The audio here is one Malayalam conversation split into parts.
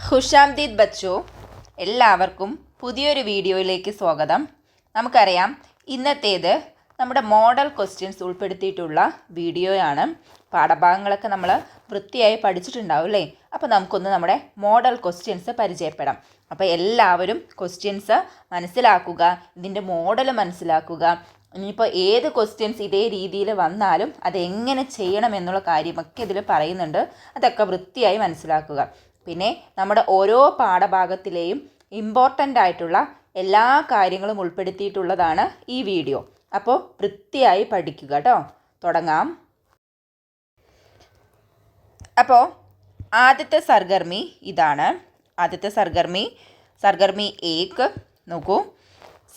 ഖുഷാംദീദ് ബച്ചോ, എല്ലാവർക്കും പുതിയൊരു വീഡിയോയിലേക്ക് സ്വാഗതം. നമുക്കറിയാം ഇന്നത്തേത് നമ്മുടെ മോഡൽ ക്വസ്റ്റ്യൻസ് ഉൾപ്പെടുത്തിയിട്ടുള്ള വീഡിയോയാണ്. പാഠഭാഗങ്ങളൊക്കെ നമ്മൾ വൃത്തിയായി പഠിച്ചിട്ടുണ്ടാവും അല്ലേ? അപ്പോൾ നമുക്കൊന്ന് നമ്മുടെ മോഡൽ ക്വസ്റ്റ്യൻസ് പരിചയപ്പെടാം. അപ്പോൾ എല്ലാവരും ക്വസ്റ്റ്യൻസ് മനസ്സിലാക്കുക, ഇതിൻ്റെ മോഡൽ മനസ്സിലാക്കുക. ഇനിയിപ്പോൾ ഏത് ക്വസ്റ്റ്യൻസ് ഇതേ രീതിയിൽ വന്നാലും അതെങ്ങനെ ചെയ്യണം എന്നുള്ള കാര്യമൊക്കെ ഇതിൽ പറയുന്നുണ്ട്. അതൊക്കെ വൃത്തിയായി മനസ്സിലാക്കുക. പിന്നെ നമ്മുടെ ഓരോ പാഠഭാഗത്തിലെയും ഇമ്പോർട്ടൻ്റ് ആയിട്ടുള്ള എല്ലാ കാര്യങ്ങളും ഉൾപ്പെടുത്തിയിട്ടുള്ളതാണ് ഈ വീഡിയോ. അപ്പോൾ വൃത്തിയായി പഠിക്കുക കേട്ടോ. തുടങ്ങാം. അപ്പോൾ ആദ്യത്തെ സർഗർമി ഇതാണ്. ആദ്യത്തെ സർഗർമി 1 നോക്കൂ.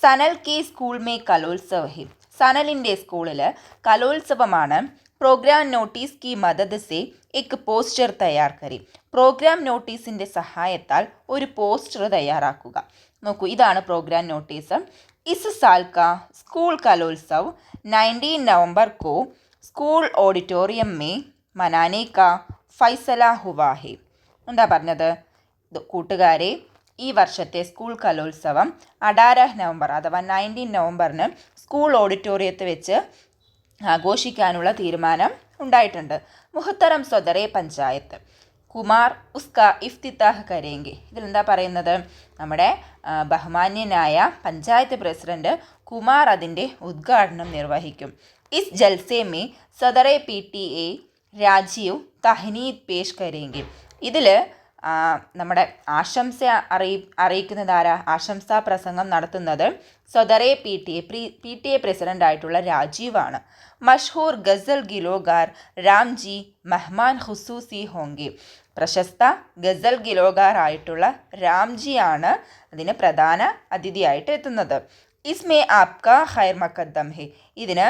സനൽ കി സ്കൂൾ മേ കലോത്സവ് ഹി. സനലിൻ്റെ സ്കൂളിൽ കലോത്സവമാണ്. പ്രോഗ്രാം നോട്ടീസ് കി മദദ് സെ എക് പോസ്റ്റർ തയ്യാർ കരി. പ്രോഗ്രാം നോട്ടീസിൻ്റെ സഹായത്താൽ ഒരു പോസ്റ്റർ തയ്യാറാക്കുക. നോക്കൂ, ഇതാണ് പ്രോഗ്രാം നോട്ടീസ്. ഇസ് സാൽ കാ സ്കൂൾ കലോത്സവ് 19 നവംബർ കോ സ്കൂൾ ഓഡിറ്റോറിയം മേ മനാനെ കാ ഫൈസല ഹുവാ ഹെ. എന്താ പറഞ്ഞത്? കൂട്ടുകാരെ, ഈ വർഷത്തെ സ്കൂൾ കലോത്സവം 18 നവംബർ അഥവാ 19 നവംബറിന് സ്കൂൾ ഓഡിറ്റോറിയത്തിൽ വെച്ച് ആഘോഷിക്കാനുള്ള തീരുമാനം ഉണ്ടായിട്ടുണ്ട്. മുഹത്തറം സ്വദറെ പഞ്ചായത്ത് കുമാർ ഉസ്ക ഇഫ്തിതാഹ് കരേങ്കെ. ഇതിലെന്താ പറയുന്നത്? നമ്മുടെ ബഹുമാന്യനായ പഞ്ചായത്ത് പ്രസിഡന്റ് കുമാർ അതിൻ്റെ ഉദ്ഘാടനം നിർവഹിക്കും. ഇസ് ജൽസെ മേ സദറെ PTA രാജീവ് തഹ്നീദ് പേഷ് കരേങ്കെ. ഇതിൽ നമ്മുടെ ആശംസ അറിയിക്കുന്നത് ആരാ? ആശംസാ പ്രസംഗം നടത്തുന്നത് സദറെ PTA പ്രസിഡൻ്റായിട്ടുള്ള രാജീവാണ്. മഷ്ഹൂർ ഗസൽ ഗിലോഗാർ രാംജി മെഹ്മാൻ ഖുസൂസി ഹോങ്കെ. പ്രശസ്ത ഗസൽ ഗിലോഗാർ ആയിട്ടുള്ള രാംജിയാണ് അതിന് പ്രധാന അതിഥിയായിട്ട് എത്തുന്നത്. ഇസ്മേ ആപ്ക ഖൈർ മഖദ്ദം ഹെ. ഇതിന്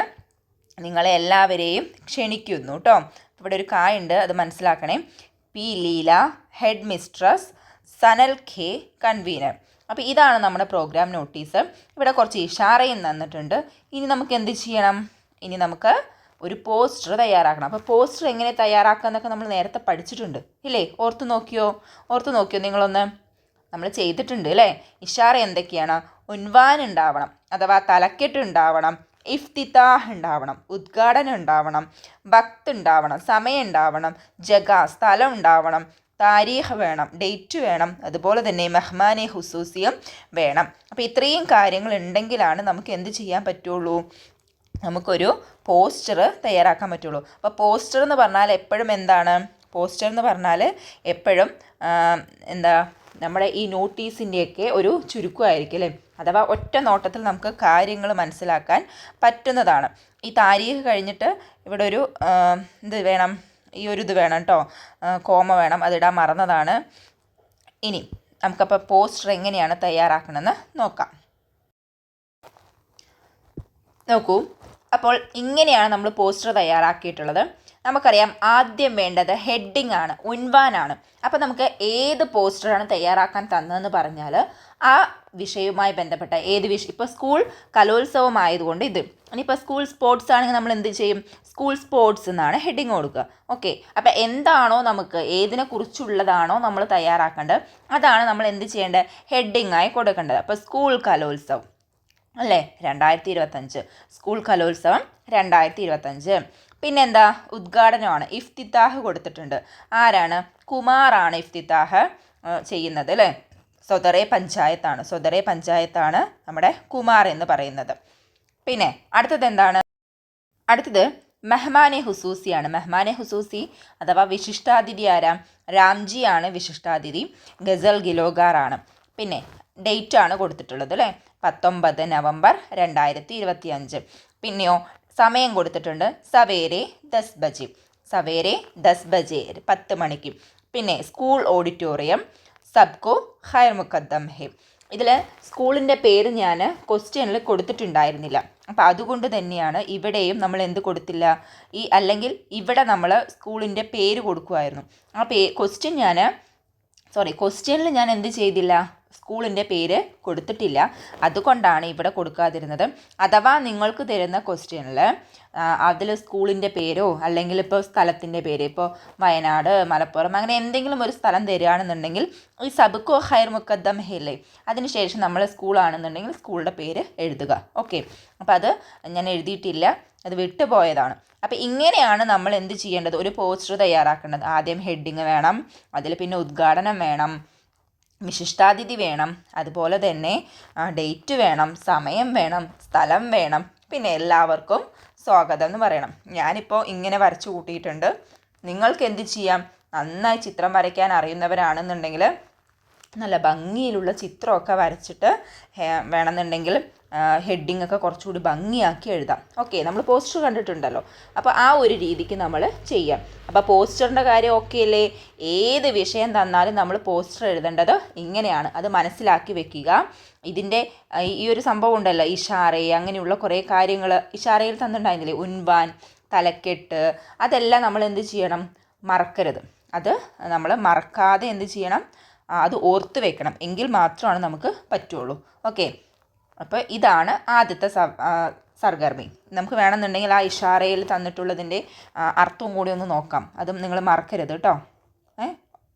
നിങ്ങളെ എല്ലാവരെയും ക്ഷണിക്കുന്നു കേട്ടോ. ഇവിടെ ഒരു കായുണ്ട്, അത് മനസ്സിലാക്കണേ. P Leela headmistress, Sanal ഖെ കൺവീനർ. അപ്പോൾ ഇതാണ് നമ്മുടെ പ്രോഗ്രാം നോട്ടീസ്. ഇവിടെ കുറച്ച് ഇഷാറയും തന്നിട്ടുണ്ട്. ഇനി നമുക്ക് എന്ത് ചെയ്യണം? ഇനി നമുക്ക് ഒരു പോസ്റ്റർ തയ്യാറാക്കണം. അപ്പോൾ പോസ്റ്റർ എങ്ങനെ തയ്യാറാക്കുക എന്നൊക്കെ നമ്മൾ നേരത്തെ പഠിച്ചിട്ടുണ്ട് ഇല്ലേ? ഓർത്ത് നോക്കിയോ നിങ്ങളൊന്ന്? നമ്മൾ ചെയ്തിട്ടുണ്ട് അല്ലേ? ഇഷാറ എന്തൊക്കെയാണ്? ഉൻവാൻ ഉണ്ടാവണം അഥവാ തലക്കെട്ട് ഉണ്ടാവണം, ഇഫ്തിതാഹ് ഉണ്ടാവണം, ഉദ്ഘാടനം ഉണ്ടാവണം, വക്ത് ഉണ്ടാവണം, സമയം ഉണ്ടാവണം, ജഗ സ്ഥലം ഉണ്ടാവണം, താരീഖ് വേണം, ഡേറ്റ് വേണം, അതുപോലെ തന്നെ മെഹ്മാനെ ഹുസൂസിയം വേണം. അപ്പോൾ ഇത്രയും കാര്യങ്ങൾ ഉണ്ടെങ്കിലാണ് നമുക്ക് എന്ത് ചെയ്യാൻ പറ്റുള്ളൂ? നമുക്കൊരു പോസ്റ്റർ തയ്യാറാക്കാൻ പറ്റുള്ളൂ. അപ്പോൾ പോസ്റ്റർ എന്ന് പറഞ്ഞാൽ എപ്പോഴും എന്താണ്? പോസ്റ്റർ എന്ന് പറഞ്ഞാൽ എപ്പോഴും എന്താ നമ്മുടെ ഈ നോട്ടീസിൻ്റെയൊക്കെ ഒരു ചുരുക്കമായിരിക്കും അല്ലേ? അഥവാ ഒറ്റ നോട്ടത്തിൽ നമുക്ക് കാര്യങ്ങൾ മനസ്സിലാക്കാൻ പറ്റുന്നതാണ്. ഈ താരീഖ് കഴിഞ്ഞിട്ട് ഇവിടെ ഒരു ഇത് വേണം, ഈ ഒരു ഇത് വേണം കേട്ടോ, കോമ വേണം, അതിടാൻ മറന്നതാണ്. ഇനി നമുക്കപ്പോൾ പോസ്റ്റർ എങ്ങനെയാണ് തയ്യാറാക്കണമെന്ന് നോക്കാം. നോക്കൂ, അപ്പോൾ ഇങ്ങനെയാണ് നമ്മൾ പോസ്റ്റർ തയ്യാറാക്കിയിട്ടുള്ളത്. നമുക്കറിയാം ആദ്യം വേണ്ടത് ഹെഡിങ് ആണ്, ഉൻവാനാണ്. അപ്പോൾ നമുക്ക് ഏത് പോസ്റ്ററാണ് തയ്യാറാക്കാൻ തന്നതെന്ന് പറഞ്ഞാൽ ആ വിഷയവുമായി ബന്ധപ്പെട്ട ഏത് വിഷയം, ഇപ്പോൾ സ്കൂൾ കലോത്സവം ആയതുകൊണ്ട് ഇത്. ഇനിയിപ്പോൾ സ്കൂൾ സ്പോർട്സ് ആണെങ്കിൽ നമ്മൾ എന്ത് ചെയ്യും? സ്കൂൾ സ്പോർട്സ് എന്നാണ് ഹെഡിങ് കൊടുക്കുക. ഓക്കെ, അപ്പോൾ എന്താണോ നമുക്ക് ഏതിനെക്കുറിച്ചുള്ളതാണോ നമ്മൾ തയ്യാറാക്കേണ്ടത് അതാണ് നമ്മൾ എന്ത് ചെയ്യേണ്ടത്? ഹെഡിങ് ആയി കൊടുക്കേണ്ടത്. അപ്പോൾ സ്കൂൾ കലോത്സവം അല്ലേ 2025, സ്കൂൾ കലോത്സവം 2025. പിന്നെന്താ? ഉദ്ഘാടനമാണ്, ഇഫ്തിതാഹ് കൊടുത്തിട്ടുണ്ട്. ആരാണ്? കുമാറാണ് ഇഫ്തിതാഹ് ചെയ്യുന്നത് അല്ലേ? സ്വദറെ പഞ്ചായത്താണ് നമ്മുടെ കുമാർ എന്ന് പറയുന്നത്. പിന്നെ അടുത്തത് എന്താണ്? അടുത്തത് മെഹ്മാനെ ഹുസൂസിയാണ്. മെഹ്മാനെ ഹുസൂസി അഥവാ വിശിഷ്ടാതിഥി ആരാ? രാംജിയാണ് വിശിഷ്ടാതിഥി, ഗസൽ ഗിലോഗാർ ആണ്. പിന്നെ ഡേറ്റ് ആണ് കൊടുത്തിട്ടുള്ളത് അല്ലേ? 19 നവംബർ 2025. പിന്നെയോ സമയം കൊടുത്തിട്ടുണ്ട്, സവേരെ 10 ബജെ 10 മണിക്ക്. പിന്നെ സ്കൂൾ ഓഡിറ്റോറിയം സബ്കോ ഖൈർ മുഖദ്ദം ഹെ. ഇതിൽ സ്കൂളിൻ്റെ പേര് ഞാൻ ക്വസ്റ്റ്യനിൽ കൊടുത്തിട്ടുണ്ടായിരുന്നില്ല. അപ്പോൾ അതുകൊണ്ട് തന്നെയാണ് ഇവിടെയും നമ്മൾ എന്ത് കൊടുത്തില്ല? അല്ലെങ്കിൽ ഇവിടെ നമ്മൾ സ്കൂളിൻ്റെ പേര് കൊടുക്കുമായിരുന്നു. ആ ക്വസ്റ്റ്യനിൽ ഞാൻ എന്ത് ചെയ്തില്ല? സ്കൂളിൻ്റെ പേര് കൊടുത്തിട്ടില്ല, അതുകൊണ്ടാണ് ഇവിടെ കൊടുക്കാതിരുന്നത്. അഥവാ നിങ്ങൾക്ക് തരുന്ന ക്വസ്റ്റ്യനിൽ അതിൽ സ്കൂളിൻ്റെ പേരോ അല്ലെങ്കിൽ ഇപ്പോൾ സ്ഥലത്തിൻ്റെ പേര്, ഇപ്പോൾ വയനാട്, മലപ്പുറം, അങ്ങനെ എന്തെങ്കിലും ഒരു സ്ഥലം തരികയാണെന്നുണ്ടെങ്കിൽ ഈ സബ്കോ ഖൈർ മുഖദ്ദം ഹേല്ലേ, അതിനുശേഷം നമ്മൾ സ്കൂളാണെന്നുണ്ടെങ്കിൽ സ്കൂളിൻ്റെ പേര് എഴുതുക. ഓക്കെ, അപ്പോൾ അത് ഞാൻ എഴുതിയിട്ടില്ല, അത് വിട്ടുപോയതാണ്. അപ്പോൾ ഇങ്ങനെയാണ് നമ്മൾ എന്ത് ചെയ്യേണ്ടത്, ഒരു പോസ്റ്റർ തയ്യാറാക്കേണ്ടത്. ആദ്യം ഹെഡിങ് വേണം, അതിൽ പിന്നെ ഉദ്ഘാടനം വേണം, വിശിഷ്ടാതിഥി വേണം, അതുപോലെ തന്നെ ഡേറ്റ് വേണം, സമയം വേണം, സ്ഥലം വേണം, പിന്നെ എല്ലാവർക്കും സ്വാഗതം എന്ന് പറയണം. ഞാനിപ്പോൾ ഇങ്ങനെ വരച്ചു കൂട്ടിയിട്ടുണ്ട്. നിങ്ങൾക്ക് എന്ത് ചെയ്യാം, നന്നായി ചിത്രം വരയ്ക്കാൻ അറിയുന്നവരാണെന്നുണ്ടെങ്കിൽ നല്ല ഭംഗിയിലുള്ള ചിത്രമൊക്കെ വരച്ചിട്ട് വേണമെന്നുണ്ടെങ്കിൽ ഹെഡിങ് ഒക്കെ കുറച്ചുകൂടി ഭംഗിയാക്കി എഴുതാം. ഓക്കെ, നമ്മൾ പോസ്റ്റർ കണ്ടിട്ടുണ്ടല്ലോ, അപ്പോൾ ആ ഒരു രീതിക്ക് നമ്മൾ ചെയ്യാം. അപ്പോൾ പോസ്റ്ററിൻ്റെ കാര്യം ഓക്കെ അല്ലേ? ഏത് വിഷയം തന്നാലും നമ്മൾ പോസ്റ്റർ എഴുതേണ്ടത് ഇങ്ങനെയാണ്, അത് മനസ്സിലാക്കി വെക്കുക. ഇതിൻ്റെ ഈ ഒരു സംഭവം ഉണ്ടല്ലോ, ഇഷാറ, അങ്ങനെയുള്ള കുറേ കാര്യങ്ങൾ ഇഷാറയിൽ തന്നിട്ടുണ്ടായിരുന്നില്ലേ, ഉൻവാൻ, തലക്കെട്ട്, അതെല്ലാം നമ്മൾ എന്ത് ചെയ്യണം, മറക്കരുത്. അത് നമ്മൾ മറക്കാതെ എന്ത് ചെയ്യണം, അത് ഓർത്ത് വെക്കണം, എങ്കിൽ മാത്രമാണ് നമുക്ക് പറ്റുള്ളൂ. ഓക്കെ, അപ്പോൾ ഇതാണ് ആദ്യത്തെ സർഗർമി. നമുക്ക് വേണമെന്നുണ്ടെങ്കിൽ ആ ഇഷാറയിൽ തന്നിട്ടുള്ളതിൻ്റെ അർത്ഥവും കൂടി ഒന്ന് നോക്കാം, അതും നിങ്ങൾ മറക്കരുത് കേട്ടോ.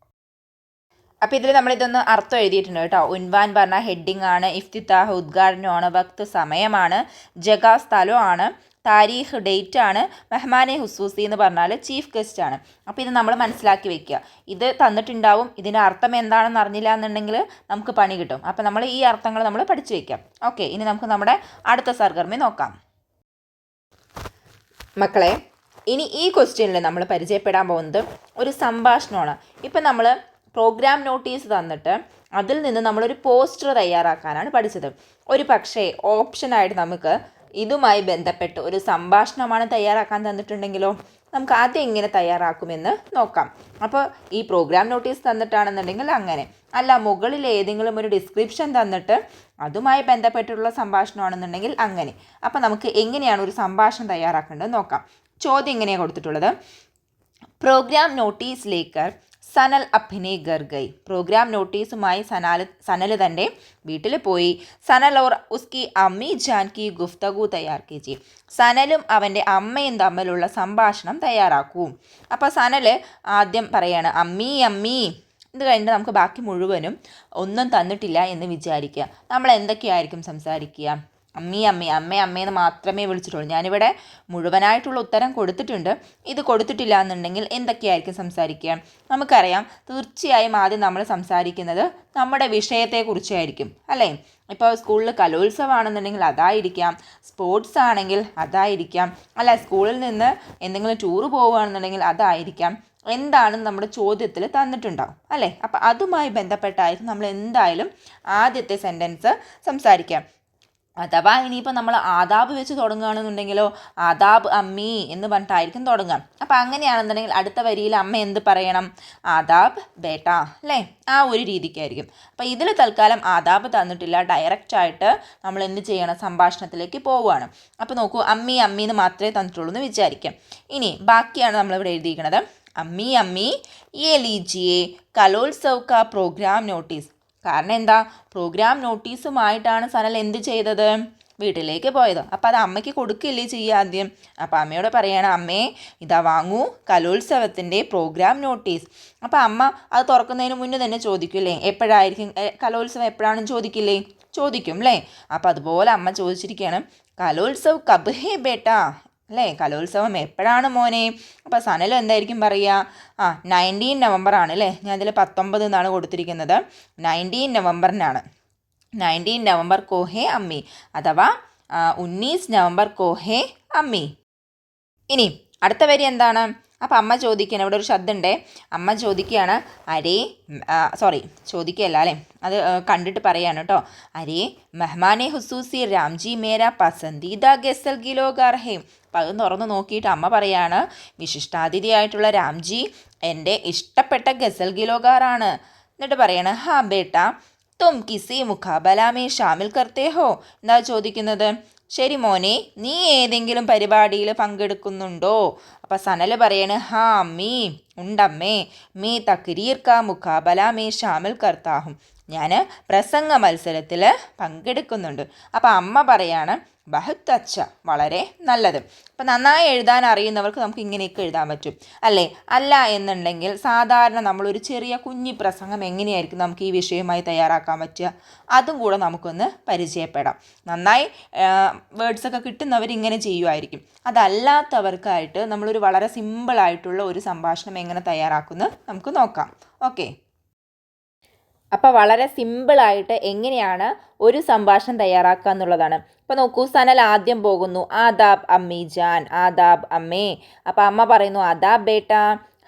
അപ്പോൾ ഇതിൽ നമ്മളിതൊന്ന് അർത്ഥം എഴുതിയിട്ടുണ്ട് കേട്ടോ. ഉൻവാൻ പറഞ്ഞ ഹെഡിങ് ആണ്, ഇഫ്തിത്താഹ് ഉദ്ഘാടനമാണ്, വക്ത് സമയമാണ്, ജഗ സ്ഥലമാണ്, താരീഖ് ഡേറ്റ് ആണ്, മെഹ്മാനെ ഹുസൂസി എന്ന് പറഞ്ഞാൽ ചീഫ് ഗസ്റ്റ് ആണ്. അപ്പോൾ ഇത് നമ്മൾ മനസ്സിലാക്കി വെക്കുക. ഇത് തന്നിട്ടുണ്ടാവും, ഇതിൻ്റെ അർത്ഥം എന്താണെന്ന് അറിഞ്ഞില്ല എന്നുണ്ടെങ്കിൽ നമുക്ക് പണി കിട്ടും. അപ്പോൾ നമ്മൾ ഈ അർത്ഥങ്ങൾ നമ്മൾ പഠിച്ചു വയ്ക്കാം. ഓക്കെ, ഇനി നമുക്ക് നമ്മുടെ അടുത്ത സർഗർമി നോക്കാം. മക്കളെ, ഇനി ഈ ക്വസ്റ്റ്യനിൽ നമ്മൾ പരിചയപ്പെടാൻ പോകുന്നത് ഒരു സംഭാഷണമാണ്. ഇപ്പം നമ്മൾ പ്രോഗ്രാം നോട്ടീസ് തന്നിട്ട് അതിൽ നിന്ന് നമ്മളൊരു പോസ്റ്റർ തയ്യാറാക്കാനാണ് പഠിച്ചത്. ഒരു പക്ഷേ ഓപ്ഷനായിട്ട് നമുക്ക് ഇതുമായി ബന്ധപ്പെട്ട് ഒരു സംഭാഷണമാണ് തയ്യാറാക്കാൻ തന്നിട്ടുണ്ടെങ്കിലോ, നമുക്ക് അതെങ്ങനെ തയ്യാറാക്കുമെന്ന് നോക്കാം. അപ്പോൾ ഈ പ്രോഗ്രാം നോട്ടീസ് തന്നിട്ടാണെന്നുണ്ടെങ്കിൽ അങ്ങനെ, അല്ല മുകളിൽ ഏതെങ്കിലും ഒരു ഡിസ്ക്രിപ്ഷൻ തന്നിട്ട് അതുമായി ബന്ധപ്പെട്ടുള്ള സംഭാഷണമാണെന്നുണ്ടെങ്കിൽ അങ്ങനെ. അപ്പോൾ നമുക്ക് എങ്ങനെയാണ് ഒരു സംഭാഷണം തയ്യാറാക്കേണ്ടത് നോക്കാം. ചോദ്യം ഇങ്ങനെയാണ് കൊടുത്തിട്ടുള്ളത്, പ്രോഗ്രാം നോട്ടീസിലേക്ക് സനൽ അപ്നെ ഘർ ഗയി. പ്രോഗ്രാം നോട്ടീസുമായി സനൽ തൻ്റെ വീട്ടിൽ പോയി. സനൽ ഓർ ഉസ്കി അമ്മി ജാൻ കി ഗുഫ്തഗു തയ്യാർ കീജിയെ. സനലും അവൻ്റെ അമ്മയും തമ്മിലുള്ള സംഭാഷണം തയ്യാറാക്കൂ. അപ്പോൾ സനൽ ആദ്യം പറയാണ് അമ്മി അമ്മി. ഇത് കഴിഞ്ഞിട്ട് നമുക്ക് ബാക്കി മുഴുവനും ഒന്നും തന്നിട്ടില്ല എന്ന് വിചാരിക്കുക. നമ്മൾ എന്തൊക്കെയായിരിക്കും സംസാരിക്കുക? അമ്മി അമ്മി, അമ്മയെന്ന് മാത്രമേ വിളിച്ചിട്ടുള്ളൂ. ഞാനിവിടെ മുഴുവനായിട്ടുള്ള ഉത്തരം കൊടുത്തിട്ടുണ്ട്. ഇത് കൊടുത്തിട്ടില്ല എന്നുണ്ടെങ്കിൽ എന്തൊക്കെയായിരിക്കും സംസാരിക്കുക? നമുക്കറിയാം, തീർച്ചയായും ആദ്യം നമ്മൾ സംസാരിക്കുന്നത് നമ്മുടെ വിഷയത്തെക്കുറിച്ചായിരിക്കും, അല്ലേ? ഇപ്പോൾ സ്കൂളിൽ കലോത്സവമാണെന്നുണ്ടെങ്കിൽ അതായിരിക്കാം, സ്പോർട്സ് ആണെങ്കിൽ അതായിരിക്കാം, അല്ല സ്കൂളിൽ നിന്ന് എന്തെങ്കിലും ടൂറ് പോവുകയാണെന്നുണ്ടെങ്കിൽ അതായിരിക്കാം. എന്താണെന്ന് നമ്മുടെ ചോദ്യത്തിൽ തന്നിട്ടുണ്ടാവും, അല്ലേ? അപ്പോൾ അതുമായി ബന്ധപ്പെട്ടായിരിക്കും നമ്മൾ എന്തായാലും ആദ്യത്തെ സെൻറ്റൻസ് സംസാരിക്കാം. അഥവാ ഇനിയിപ്പോൾ നമ്മൾ ആദാബ് വെച്ച് തുടങ്ങുകയാണെന്നുണ്ടെങ്കിലോ ആദാബ് അമ്മി എന്ന് പറഞ്ഞിട്ടായിരിക്കും തുടങ്ങുക. അപ്പോൾ അങ്ങനെയാണെന്നുണ്ടെങ്കിൽ അടുത്ത വരിയിൽ അമ്മ എന്ത് പറയണം? ആദാബ് ബേട്ട, അല്ലേ? ആ ഒരു രീതിക്കായിരിക്കും. അപ്പോൾ ഇതിൽ തൽക്കാലം ആദാബ് തന്നിട്ടില്ല, ഡയറക്റ്റായിട്ട് നമ്മൾ എന്ത് ചെയ്യണം, സംഭാഷണത്തിലേക്ക് പോവുകയാണ്. അപ്പോൾ നോക്കൂ, അമ്മി അമ്മി എന്ന് മാത്രമേ തന്നിട്ടുള്ളൂ എന്ന് വിചാരിക്കാം. ഇനി ബാക്കിയാണ് നമ്മളിവിടെ എഴുതിയിരിക്കുന്നത്. അമ്മി അമ്മി യേ ലീജിയേ കലോത്സവ് കാ പ്രോഗ്രാം നോട്ടീസ്. കാരണം എന്താ, പ്രോഗ്രാം നോട്ടീസുമായിട്ടാണ് സനൽ എന്ത് ചെയ്തത്, വീട്ടിലേക്ക് പോയത്. അപ്പോൾ അത് അമ്മയ്ക്ക് കൊടുക്കില്ലേ ചെയ്യുക ആദ്യം. അപ്പോൾ അമ്മയോട് പറയണം, അമ്മേ ഇതാ വാങ്ങൂ കലോത്സവത്തിൻ്റെ പ്രോഗ്രാം നോട്ടീസ്. അപ്പോൾ അമ്മ അത് തുറക്കുന്നതിന് മുന്നേ തന്നെ ചോദിക്കില്ലേ, എപ്പോഴായിരിക്കും കലോത്സവം, എപ്പോഴാണെന്ന് ചോദിക്കില്ലേ? ചോദിക്കും, അല്ലേ? അപ്പോൾ അതുപോലെ അമ്മ ചോദിച്ചിരിക്കുകയാണ്, കലോത്സവ് കബ് ഹേ ബേട്ടാ, അല്ലേ? കലോത്സവം എപ്പോഴാണ് മോനെ? അപ്പോൾ സനൽ എന്തായിരിക്കും പറയുക? 19 നവംബർ ആണ്, അല്ലേ? ഞാൻ ഇതിൽ 19 എന്നാണ് കൊടുത്തിരിക്കുന്നത്. 19 നവംബറിനാണ്. 19 നവംബർ കോ ഹേ അമ്മി, അഥവാ 19 നവംബർ കോ ഹേ അമ്മി. ഇനി അടുത്ത വരി എന്താണ്? അപ്പോൾ അമ്മ ചോദിക്കുകയാണ്, ഇവിടെ ഒരു ശബ്ദമുണ്ടേ, അമ്മ ചോദിക്കുകയാണ്, അരേ ചോദിക്കുകയല്ല അല്ലേ, അത് കണ്ടിട്ട് പറയാണ് കേട്ടോ. അരേ മെഹ്മാനെ ഹുസൂസി രാംജി മേരാ പസന്ദീദ ഗസൽ ഗിലോഗാർ ഹേ. അപ്പം അത് തുറന്ന് നോക്കിയിട്ട് അമ്മ പറയാണ്, വിശിഷ്ടാതിഥിയായിട്ടുള്ള രാംജി എൻ്റെ ഇഷ്ടപ്പെട്ട ഗസൽ ഗിലോഗാറാണ്. എന്നിട്ട് പറയാണ്, ഹാ ബേട്ട തും കിസി മുഖാബലാമേ ഷാമിൽ കർത്തേ ഹോ. എന്താ ചോദിക്കുന്നത്? ശരി മോനെ, നീ ഏതെങ്കിലും പരിപാടിയിൽ പങ്കെടുക്കുന്നുണ്ടോ? അപ്പം സനൽ പറയാണ്, ഹാ അമ്മീ, ഉണ്ടമ്മേ, മേ തക്രീർ കാ മുഖാബല മേ ഷാമിൽ കർത്താഹും. ഞാൻ പ്രസംഗ മത്സരത്തിൽ പങ്കെടുക്കുന്നുണ്ട്. അപ്പോൾ അമ്മ പറയാണ് ബഹുത്ത് അച്ഛ, വളരെ നല്ലത്. അപ്പോൾ നന്നായി എഴുതാൻ അറിയുന്നവർക്ക് നമുക്ക് ഇങ്ങനെയൊക്കെ എഴുതാൻ പറ്റും അല്ലേ. അല്ല എന്നുണ്ടെങ്കിൽ സാധാരണ നമ്മളൊരു ചെറിയ കുഞ്ഞി പ്രസംഗം എങ്ങനെയായിരിക്കും നമുക്ക് ഈ വിഷയവുമായി തയ്യാറാക്കാൻ പറ്റുക, അതും കൂടെ നമുക്കൊന്ന് പരിചയപ്പെടാം. നന്നായി വേർഡ്സൊക്കെ കിട്ടുന്നവർ ഇങ്ങനെ ചെയ്യുമായിരിക്കും. അതല്ലാത്തവർക്കായിട്ട് നമ്മളൊരു വളരെ സിമ്പിളായിട്ടുള്ള ഒരു സംഭാഷണം എങ്ങനെ തയ്യാറാക്കുന്നത് നമുക്ക് നോക്കാം. ഓക്കെ, അപ്പോൾ വളരെ സിമ്പിളായിട്ട് എങ്ങനെയാണ് ഒരു സംഭാഷണം തയ്യാറാക്കുക എന്നുള്ളതാണ്. അപ്പോൾ നോക്കൂ, സനൽ ആദ്യം പോകുന്നു. ആദാബ് അമ്മി ജാൻ, ആദാബ് അമ്മേ. അപ്പോൾ അമ്മ പറയുന്നു ആദാബ് ബേട്ട,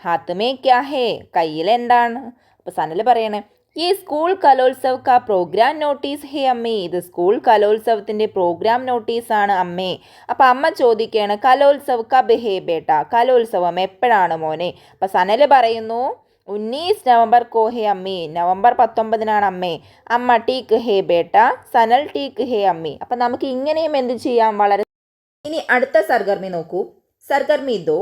ഹാത്ത് മേ ക്യാ ഹേ, കയ്യിൽ എന്താണ്? അപ്പോൾ സനൽ പറയണേ ഈ സ്കൂൾ കലോത്സവ് കാ പ്രോഗ്രാം നോട്ടീസ് ഹേ അമ്മേ, ഇത് സ്കൂൾ കലോത്സവത്തിൻ്റെ പ്രോഗ്രാം നോട്ടീസാണ് അമ്മേ. അപ്പോൾ അമ്മ ചോദിക്കുകയാണ് കലോത്സവ് കബ് ഹേ ബേട്ട, കലോത്സവം എപ്പോഴാണ് മോനെ? അപ്പോൾ സനൽ പറയുന്നു 19 നവംബർ കോ ഹേ അമ്മി, നവംബർ 19 അമ്മേ. അമ്മ ടീക്ക് ഹേ ബേട്ട, സനൽ ടീക്ക് ഹേ അമ്മി. അപ്പം നമുക്ക് ഇങ്ങനെയും എന്ത് ചെയ്യാം, വളരെ. ഇനി അടുത്ത സർഗർമി നോക്കൂ. സർഗർമി ദോ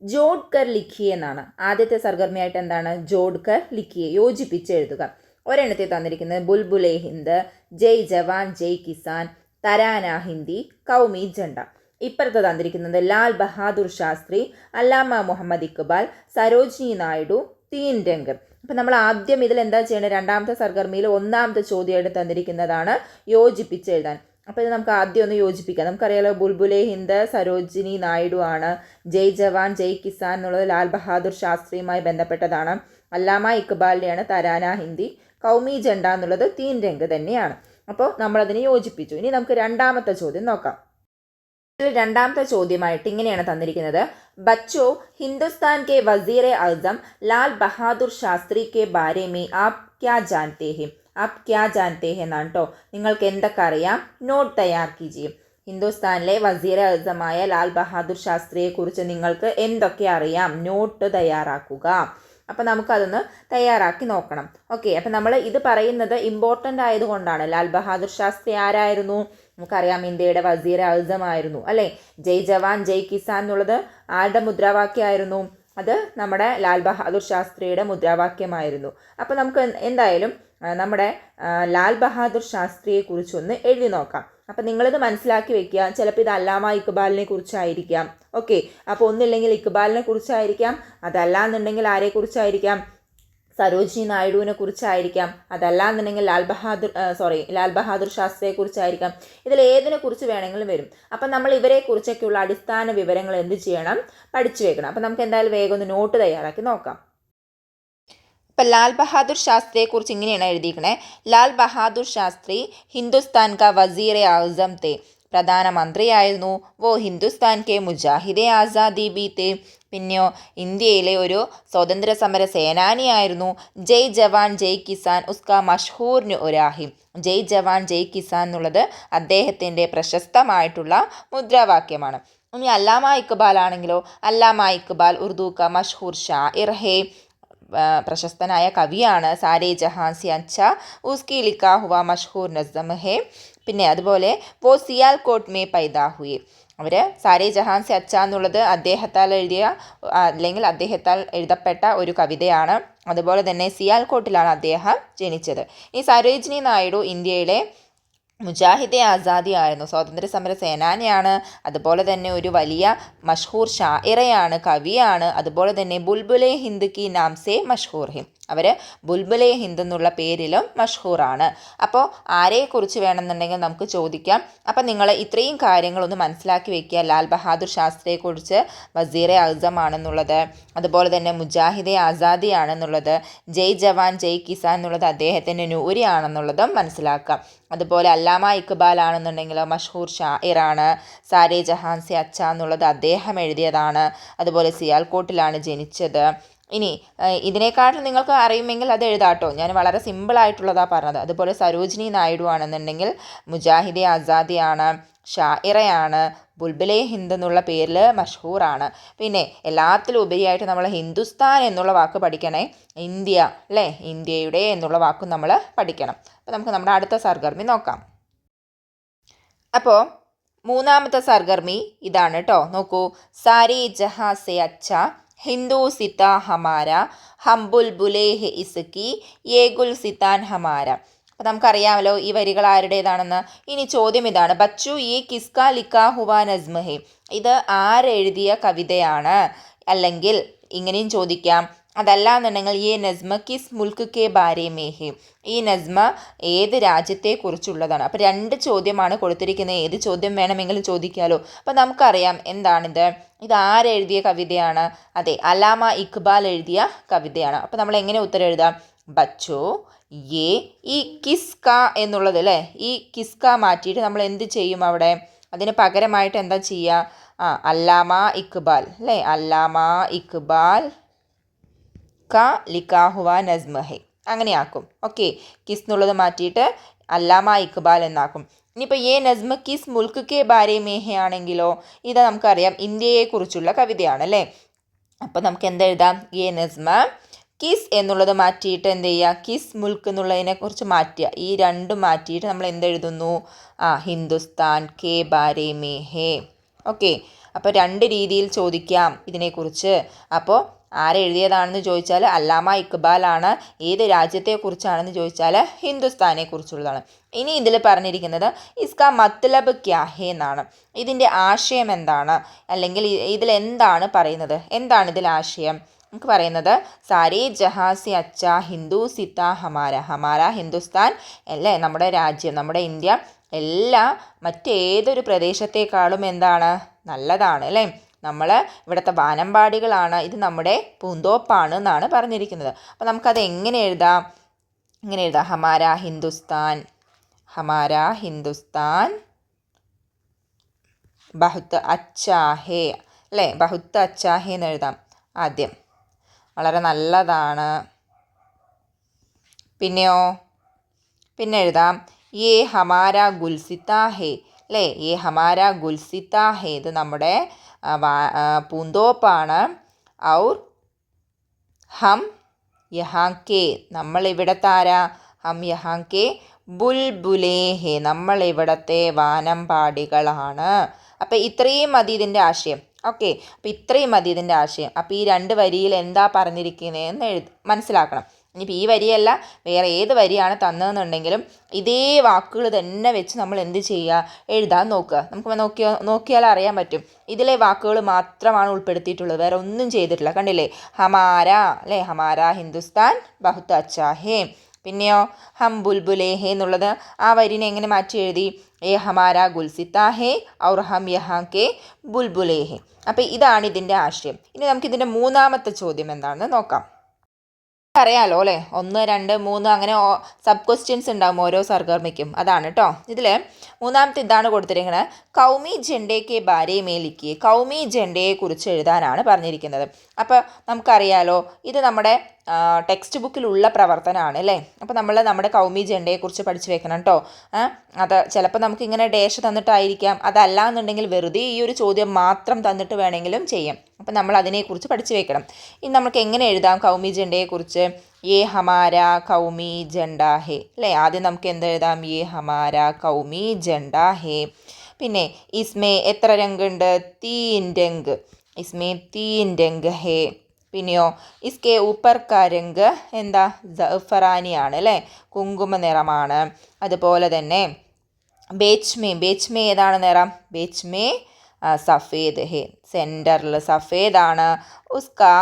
ജോഡ് കർ ലിഖിയെ എന്നാണ്. ആദ്യത്തെ സർഗർമിയായിട്ട് എന്താണ്? ജോഡ് കർ ലിഖിയെ, യോജിപ്പിച്ച് എഴുതുക. ഒരെണ്ണത്തിൽ തന്നിരിക്കുന്നത് ബുൽബുലെ ഹിന്ദ്, ജയ് ജവാൻ ജയ് കിസാൻ, തരാന ഹിന്ദി, കൗമി ജണ്ട. ഇപ്പുറത്ത് തന്നിരിക്കുന്നത് ലാൽ ബഹാദൂർ ശാസ്ത്രി, അല്ലാമ മുഹമ്മദ് ഇക്ബാൽ, സരോജിനി നായിഡു, തീൻ രംഗ്. അപ്പം നമ്മൾ ആദ്യം ഇതിൽ എന്താ ചെയ്യേണ്ടത്? രണ്ടാമത്തെ സർഗർമിയിൽ ഒന്നാമത്തെ ചോദ്യമായിട്ട് തന്നിരിക്കുന്നതാണ് യോജിപ്പിച്ച് എഴുതാൻ. അപ്പോൾ ഇത് നമുക്ക് ആദ്യം ഒന്ന് യോജിപ്പിക്കാം. നമുക്കറിയാലോ ബുൽബുലെ ഹിന്ദ് സരോജിനി നായിഡു ആണ്, ജയ് ജവാൻ ജയ് കിസാൻ എന്നുള്ളത് ലാൽ ബഹാദൂർ ശാസ്ത്രിയുമായി ബന്ധപ്പെട്ടതാണ്, അല്ലാമ ഇക്ബാലിൻ്റെയാണ് തരാന ഹിന്ദി, കൗമി ജണ്ട എന്നുള്ളത് തീൻ രംഗ് തന്നെയാണ്. അപ്പോൾ നമ്മളതിനെ യോജിപ്പിച്ചു. ഇനി നമുക്ക് രണ്ടാമത്തെ ചോദ്യം നോക്കാം. രണ്ടാമത്തെ ചോദ്യമായിട്ട് ഇങ്ങനെയാണ് തന്നിരിക്കുന്നത്. ബച്ചോ, ഹിന്ദുസ്ഥാൻ കെ വസീറെ ആസം ലാൽ ബഹാദൂർ ശാസ്ത്രി കെ ബാരെ മേ ആപ് ക്യാ ജാൻതേ ഹെ, ആപ് ക്യാ ജാൻതേ ഹെ എന്നാണ് കേട്ടോ. നിങ്ങൾക്ക് എന്തൊക്കെ അറിയാം, നോട്ട് തയ്യാർ കീജിയെ. ഹിന്ദുസ്ഥാനിലെ വസീറെ ആസമായ ലാൽ ബഹാദൂർ ശാസ്ത്രിയെക്കുറിച്ച് നിങ്ങൾക്ക് എന്തൊക്കെ അറിയാം, നോട്ട് തയ്യാറാക്കുക. അപ്പം നമുക്കതൊന്ന് തയ്യാറാക്കി നോക്കണം. ഓക്കെ, അപ്പം നമ്മൾ ഇത് പറയുന്നത് ഇമ്പോർട്ടൻ്റ് ആയതുകൊണ്ടാണ്. ലാൽ ബഹാദൂർ ശാസ്ത്രി ആരായിരുന്നു? നമുക്കറിയാം, ഇന്ത്യയുടെ വസീർ ആസം ആയിരുന്നു അല്ലേ. ജയ് ജവാൻ ജയ് കിസാൻ എന്നുള്ളത് ആരുടെ മുദ്രാവാക്യമായിരുന്നു? അത് നമ്മുടെ ലാൽ ബഹാദൂർ ശാസ്ത്രിയുടെ മുദ്രാവാക്യമായിരുന്നു. അപ്പോൾ നമുക്ക് എന്തായാലും നമ്മുടെ ലാൽ ബഹാദൂർ ശാസ്ത്രിയെക്കുറിച്ചൊന്ന് എഴുതി നോക്കാം. അപ്പം നിങ്ങളിത് മനസ്സിലാക്കി വെക്കുക. ചിലപ്പോൾ ഇത് അല്ലാമ ഇക്ബാലിനെ കുറിച്ചായിരിക്കാം. ഓക്കെ, അപ്പോൾ ഒന്നില്ലെങ്കിൽ ഇക്ബാലിനെ കുറിച്ചായിരിക്കാം, അതല്ലാന്നുണ്ടെങ്കിൽ ആരെക്കുറിച്ചായിരിക്കാം? സരോജിനി നായിഡുവിനെ കുറിച്ചായിരിക്കാം, അതല്ലാന്നുണ്ടെങ്കിൽ ലാൽ ബഹാദൂർ ശാസ്ത്രിയെക്കുറിച്ചായിരിക്കാം. ഇതിൽ ഏതിനെ കുറിച്ച് വേണമെങ്കിലും വരും. അപ്പം നമ്മൾ ഇവരെക്കുറിച്ചൊക്കെയുള്ള അടിസ്ഥാന വിവരങ്ങൾ എന്ത് ചെയ്യണം, പഠിച്ചു വെക്കണം. അപ്പം നമുക്ക് എന്തായാലും വേഗം ഒന്ന് നോട്ട് തയ്യാറാക്കി നോക്കാം. ഇപ്പം ലാൽ ബഹാദൂർ ശാസ്ത്രിയെക്കുറിച്ച് ഇങ്ങനെയാണ് എഴുതിയിരിക്കണേ. ലാൽ ബഹാദൂർ ശാസ്ത്രി ഹിന്ദുസ്ഥാൻ കാ വസീറെ ആസം തേ, പ്രധാനമന്ത്രിയായിരുന്നു. വോ ഹിന്ദുസ്ഥാൻ കെ മുജാഹിദെ ആസാദി ബി തേ, പിന്നെയോ ഇന്ത്യയിലെ ഒരു സ്വാതന്ത്ര്യ സമര സേനാനിയായിരുന്നു. ജയ് ജവാൻ ജയ് കിസാൻ ഉസ്കാ മഷ്ഹൂർ ഒരാഹിം, ജയ് ജവാൻ ജയ് കിസാൻ എന്നുള്ളത് അദ്ദേഹത്തിൻ്റെ പ്രശസ്തമായിട്ടുള്ള മുദ്രാവാക്യമാണ്. ഇനി അല്ലാമ ഇക്ബാൽ ആണെങ്കിലോ, അല്ലാമ ഇക്ബാൽ ഉർദു കാ മഷ്ഹൂർ ഷാഇർ ഹേ, പ്രശസ്തനായ കവിയാണ്. സാരേ ജഹാൻ സി അച്ഛ ഉസ്കി ലിഖാ ഹുവ മഷ്ഹൂർ നസ്സം ഹേ. പിന്നെ അതുപോലെ വോ സിയാൽകോട്ട് മേ പൈദാ ഹുയെ, അവർ സാരേ ജഹാൻ സി അച്ഛ എന്നുള്ളത് അദ്ദേഹത്താൽ എഴുതിയ അല്ലെങ്കിൽ അദ്ദേഹത്താൽ എഴുതപ്പെട്ട ഒരു കവിതയാണ്. അതുപോലെ തന്നെ സിയാൽകോട്ടിലാണ് അദ്ദേഹം ജനിച്ചത്. ഈ സരോജിനി നായിഡു ഇന്ത്യയിലെ മുജാഹിദെ ആസാദി ആയിരുന്നു, സ്വാതന്ത്ര്യ സമര സേനാനിയാണ്. അതുപോലെ തന്നെ ഒരു വലിയ മഷ്ഹൂർ ഷാഇറയാണ്, കവിയാണ്. അതുപോലെ തന്നെ ബുൽബുലെ ഹിന്ദ് കി നാം സെ മഷ്ഹൂർ ഹെ, അവർ ബുൽബുലെ ഹിന്ദ് എന്നുള്ള പേരിലും മഷ്ഹൂറാണ്. അപ്പോൾ ആരെക്കുറിച്ച് വേണമെന്നുണ്ടെങ്കിൽ നമുക്ക് ചോദിക്കാം. അപ്പം നിങ്ങൾ ഇത്രയും കാര്യങ്ങളൊന്ന് മനസ്സിലാക്കി വെക്കുക. ലാൽ ബഹാദൂർ ശാസ്ത്രിയെക്കുറിച്ച് വസീറെ ആസം ആണെന്നുള്ളത്, അതുപോലെ തന്നെ മുജാഹിദെ ആസാദി ആണെന്നുള്ളത്, ജയ് ജവാൻ ജയ് കിസാൻ എന്നുള്ളത് അദ്ദേഹത്തിൻ്റെ നൂരി ആണെന്നുള്ളതും മനസ്സിലാക്കാം. അതുപോലെ അല്ലാമ ഇക്ബാൽ ആണെന്നുണ്ടെങ്കിൽ മഷ്ഹൂർ ഷാഇറാണ്. സാരേ ജഹാൻ സെ അച്ഛ എന്നുള്ളത് അദ്ദേഹം എഴുതിയതാണ്. അതുപോലെ സിയാൽകോട്ടിലാണ് ജനിച്ചത്. ഇനി ഇതിനേക്കാളും നിങ്ങൾക്ക് അറിയുമെങ്കിൽ അത് എഴുതാട്ടോ, ഞാൻ വളരെ സിമ്പിളായിട്ടുള്ളതാണ് പറഞ്ഞത്. അതുപോലെ സരോജിനി നായിഡു ആണെന്നുണ്ടെങ്കിൽ മുജാഹിദെ ആസാദിയാണ്, ഷാഇറയാണ്, ബുൽബുലെ ഹിന്ദ് എന്നുള്ള പേരിൽ മഷ്ഹൂറാണ്. പിന്നെ എല്ലാത്തിലും ഉപരിയായിട്ട് നമ്മൾ ഹിന്ദുസ്ഥാൻ എന്നുള്ള വാക്ക് പഠിക്കണേ. ഇന്ത്യ അല്ലേ, ഇന്ത്യയുടെ എന്നുള്ള വാക്കും നമ്മൾ പഠിക്കണം. അപ്പോൾ നമുക്ക് നമ്മുടെ അടുത്ത സർഗർമി നോക്കാം. അപ്പോൾ മൂന്നാമത്തെ സർഗർമി ഇതാണ് കേട്ടോ. നോക്കൂ, സാരേ ജഹാ സെ അച്ഛ ഹിന്ദുസിത്ത ഹമാര ഹം ബുൽബുലേ ഹെ ഇസ്കി യേ ഗുൽസിത്താൻ ഹമാര. അപ്പം നമുക്കറിയാമല്ലോ ഈ വരികൾ ആരുടേതാണെന്ന്. ഇനി ചോദ്യം ഇതാണ്, ബച്ചു ഈ കിസ്ക ലിക്കാ ഹുവാ നസ്മ ഹെ, ഇത് ആരെഴുതിയ കവിതയാണ്? അല്ലെങ്കിൽ ഇങ്ങനെയും ചോദിക്കാം, അതല്ല എന്നുണ്ടെങ്കിൽ ഈ നസ്മ കിസ് മുൽക്ക് കെ ബാരെ മേ ഹെ, ഈ നസ്മ ഏത് രാജ്യത്തെക്കുറിച്ചുള്ളതാണ്. അപ്പോൾ രണ്ട് ചോദ്യമാണ് കൊടുത്തിരിക്കുന്നത്, ഏത് ചോദ്യം വേണമെങ്കിലും ചോദിക്കാമല്ലോ. അപ്പോൾ നമുക്കറിയാം എന്താണിത്, ഇത് ആരെഴുതിയ കവിതയാണ്? അതെ, അലാമ ഇക്ബാൽ എഴുതിയ കവിതയാണ്. അപ്പോൾ നമ്മൾ എങ്ങനെ ഉത്തരം എഴുതാം? ബച്ചോ യേ, ഈ കിസ്ക എന്നുള്ളത് അല്ലേ, ഈ കിസ്ക മാറ്റിയിട്ട് നമ്മൾ എന്ത് ചെയ്യും അവിടെ? അതിന് പകരമായിട്ട് എന്താ ചെയ്യുക? അല്ലാമ ഇക്ബാൽ അല്ലേ, അല്ലാമ ഇക്ബാൽ ക ലിക്കാ ഹുവ നസ്മ ഹെ, അങ്ങനെയാക്കും. ഓക്കെ, കിസ് എന്നുള്ളത് മാറ്റിയിട്ട് അല്ലാമ ഇക്ബാൽ എന്നാക്കും. ഇനിയിപ്പോൾ യേ നസ്മ കിസ് മുൽക്ക് കെ ബാരെ മേ ഹെ ആണെങ്കിലോ, ഇത് നമുക്കറിയാം ഇന്ത്യയെക്കുറിച്ചുള്ള കവിതയാണ് അല്ലേ. അപ്പോൾ നമുക്ക് എന്തെഴുതാം? യേ നസ്മ കിസ് എന്നുള്ളത് മാറ്റിയിട്ട് എന്ത് ചെയ്യുക? കിസ് മുൽക്ക് എന്നുള്ളതിനെ കുറിച്ച് മാറ്റുക. ഈ രണ്ടും മാറ്റിയിട്ട് നമ്മൾ എന്തെഴുതുന്നു? ഹിന്ദുസ്ഥാൻ കെ ബാരെ മേ ഹെ. ഓക്കെ, അപ്പോൾ രണ്ട് രീതിയിൽ ചോദിക്കാം ഇതിനെക്കുറിച്ച്. അപ്പോൾ ആരെഴുതിയതാണെന്ന് ചോദിച്ചാൽ അല്ലാമ ഇക്ബാലാണ്, ഏത് രാജ്യത്തെക്കുറിച്ചാണെന്ന് ചോദിച്ചാൽ ഹിന്ദുസ്ഥാനെ കുറിച്ചുള്ളതാണ്. ഇനി ഇതിൽ പറഞ്ഞിരിക്കുന്നത് ഇസ്കാ മത്ലബ് ക്യാ ഹേ എന്നാണ്. ഇതിൻ്റെ ആശയം എന്താണ്, അല്ലെങ്കിൽ ഇതിലെന്താണ് പറയുന്നത്, എന്താണ് ഇതിൽ ആശയം? നമുക്ക് പറയുന്നത് സാരേ ജഹാസി അച്ച ഹിന്ദു സിത്ത ഹമാര, ഹമാര ഹിന്ദുസ്ഥാൻ അല്ലേ, നമ്മുടെ രാജ്യം, നമ്മുടെ ഇന്ത്യ എല്ലാ മറ്റേതൊരു പ്രദേശത്തേക്കാളും എന്താണ്, നല്ലതാണ് അല്ലേ. നമ്മൾ ഇവിടുത്തെ വാനമ്പാടികളാണ്, ഇത് നമ്മുടെ പൂന്തോപ്പാണ് എന്നാണ് പറഞ്ഞിരിക്കുന്നത്. അപ്പോൾ നമുക്കത് എങ്ങനെ എഴുതാം? ഇങ്ങനെ എഴുതാം, ഹമാര ഹിന്ദുസ്ഥാൻ, ഹമാര ഹിന്ദുസ്ഥാൻ ബഹുത്ത് അച്ചാ ഹേ അല്ലേ, ബഹുത്ത് അച്ചാ ഹേ എന്ന് എഴുതാം ആദ്യം, വളരെ നല്ലതാണ്. പിന്നെയോ, പിന്നെ എഴുതാം യേ ഹമാര ഗുൽസിത്ത ഹേ അല്ലേ, യേ ഹമാര ഗുൽസിത്ത ഹേ, ഇത് നമ്മുടെ പൂന്തോപ്പാണ്. ഔർ ഹം യഹാം കെ, നമ്മളിവിടുത്തെ ആരാ? ഹം യഹാം കെ ബുൽബുലേ ഹേ, നമ്മളിവിടുത്തെ വാനമ്പാടികളാണ്. അപ്പോൾ ഇത്രയും മതി ഇതിൻ്റെ ആശയം. ഓക്കെ, അപ്പോൾ ഇത്രയും മതി ഇതിൻ്റെ ആശയം. അപ്പോൾ ഈ രണ്ട് വരിയിൽ എന്താ പറഞ്ഞിരിക്കുന്നതെന്ന് മനസ്സിലാക്കണം. ഇനിയിപ്പോൾ ഈ വരിയല്ല, വേറെ ഏത് വരിയാണ് തന്നതെന്നുണ്ടെങ്കിലും ഇതേ വാക്കുകൾ തന്നെ വെച്ച് നമ്മൾ എന്ത് ചെയ്യുക? എഴുതാൻ നോക്കുക. നമുക്ക് നോക്കിയാൽ അറിയാൻ പറ്റും, ഇതിലെ വാക്കുകൾ മാത്രമാണ് ഉൾപ്പെടുത്തിയിട്ടുള്ളത്, വേറെ ഒന്നും ചെയ്തിട്ടില്ല. കണ്ടില്ലേ, ഹമാര അല്ലേ, ഹമാര ഹിന്ദുസ്ഥാൻ ബഹുത്ത് അച്ചാ ഹേ. പിന്നെയോ ഹം ബുൽബുലേ ഹേ എന്നുള്ളത് ആ വരിനെ എങ്ങനെ മാറ്റി എഴുതി? ഏ ഹമാര ഗുൽസിത്ത ഹേ ഔർ ഹം യഹാ കെ ബുൽബുലേ ഹേ. അപ്പോൾ ഇതാണ് ഇതിൻ്റെ ആശയം. ഇനി നമുക്കിതിൻ്റെ മൂന്നാമത്തെ ചോദ്യം എന്താണെന്ന് നോക്കാം. അറിയാലോ അല്ലേ, 1, 2, 3 അങ്ങനെ സബ് ക്വസ്റ്റ്യൻസ് ഉണ്ടാകും ഓരോ സർഗർമിക്കും. അതാണ് കേട്ടോ. ഇതിൽ മൂന്നാമത്തെ ഇതാണ് കൊടുത്തിരിക്കുന്നത്, കൗമി ജെൻഡേ കെ ബാരെ മേ ലിഖിയേ, കൗമി ജെൻഡയെ കുറിച്ച് എഴുതാനാണ് പറഞ്ഞിരിക്കുന്നത്. അപ്പോൾ നമുക്കറിയാലോ ഇത് നമ്മുടെ ടെക്സ്റ്റ് ബുക്കിലുള്ള പ്രവർത്തനമാണ് അല്ലേ. അപ്പോൾ നമ്മൾ നമ്മുടെ കൗമി ജെൻഡയെക്കുറിച്ച് പഠിച്ചു വെക്കണം കേട്ടോ. അത് ചിലപ്പോൾ നമുക്കിങ്ങനെ ഡേഷ് തന്നിട്ടായിരിക്കാം, അതല്ല എന്നുണ്ടെങ്കിൽ വെറുതെ ഈ ഒരു ചോദ്യം മാത്രം തന്നിട്ട് വേണമെങ്കിലും ചെയ്യാം. അപ്പം നമ്മൾ അതിനെക്കുറിച്ച് പഠിച്ചു വെക്കണം. ഇനി നമുക്ക് എങ്ങനെ എഴുതാം കൗമി ജെൻഡയെക്കുറിച്ച്? യേ ഹമാര കൗമി ജെൻഡ ഹേ അല്ലേ, ആദ്യം നമുക്ക് എന്ത് എഴുതാം? യേ ഹമാര കൗമി ജെൻഡ ഹേ. പിന്നെ ഇസ്മേ എത്ര രംഗുണ്ട്? 3 രംഗ്, ഇസ്മേ 3 രംഗ് ഹേ. പിന്നെയോ ഇസ്കെ ഊപ്പർ കാ രംഗ് എന്താ? ജഅഫറാനിയാണ് അല്ലേ, കുങ്കുമ നിറമാണ്. അതുപോലെ തന്നെ ബേച്ച്മേ, ബേച്ച്മേ ഏതാണ് നിറം? ബേച്ച്മേ സഫേദ് ഹേ, സെൻറ്ററിൽ സഫേദാണ്. ഉസ്കാ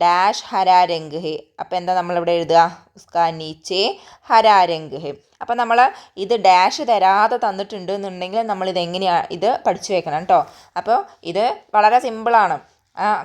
ഡാഷ് ഹരാ രംഗ് ഹേ, അപ്പോൾ എന്താ നമ്മളിവിടെ എഴുതുക? ഉസ്കാ നീച്ചെ ഹരാ രംഗ് ഹേ. അപ്പോൾ നമ്മൾ ഇത് ഡാഷ് തരാതെ തന്നിട്ടുണ്ട് എന്നുണ്ടെങ്കിൽ നമ്മളിതെങ്ങനെയാണ് ഇത് പഠിച്ചു വെക്കണം കേട്ടോ. അപ്പോൾ ഇത് വളരെ സിമ്പിളാണ്.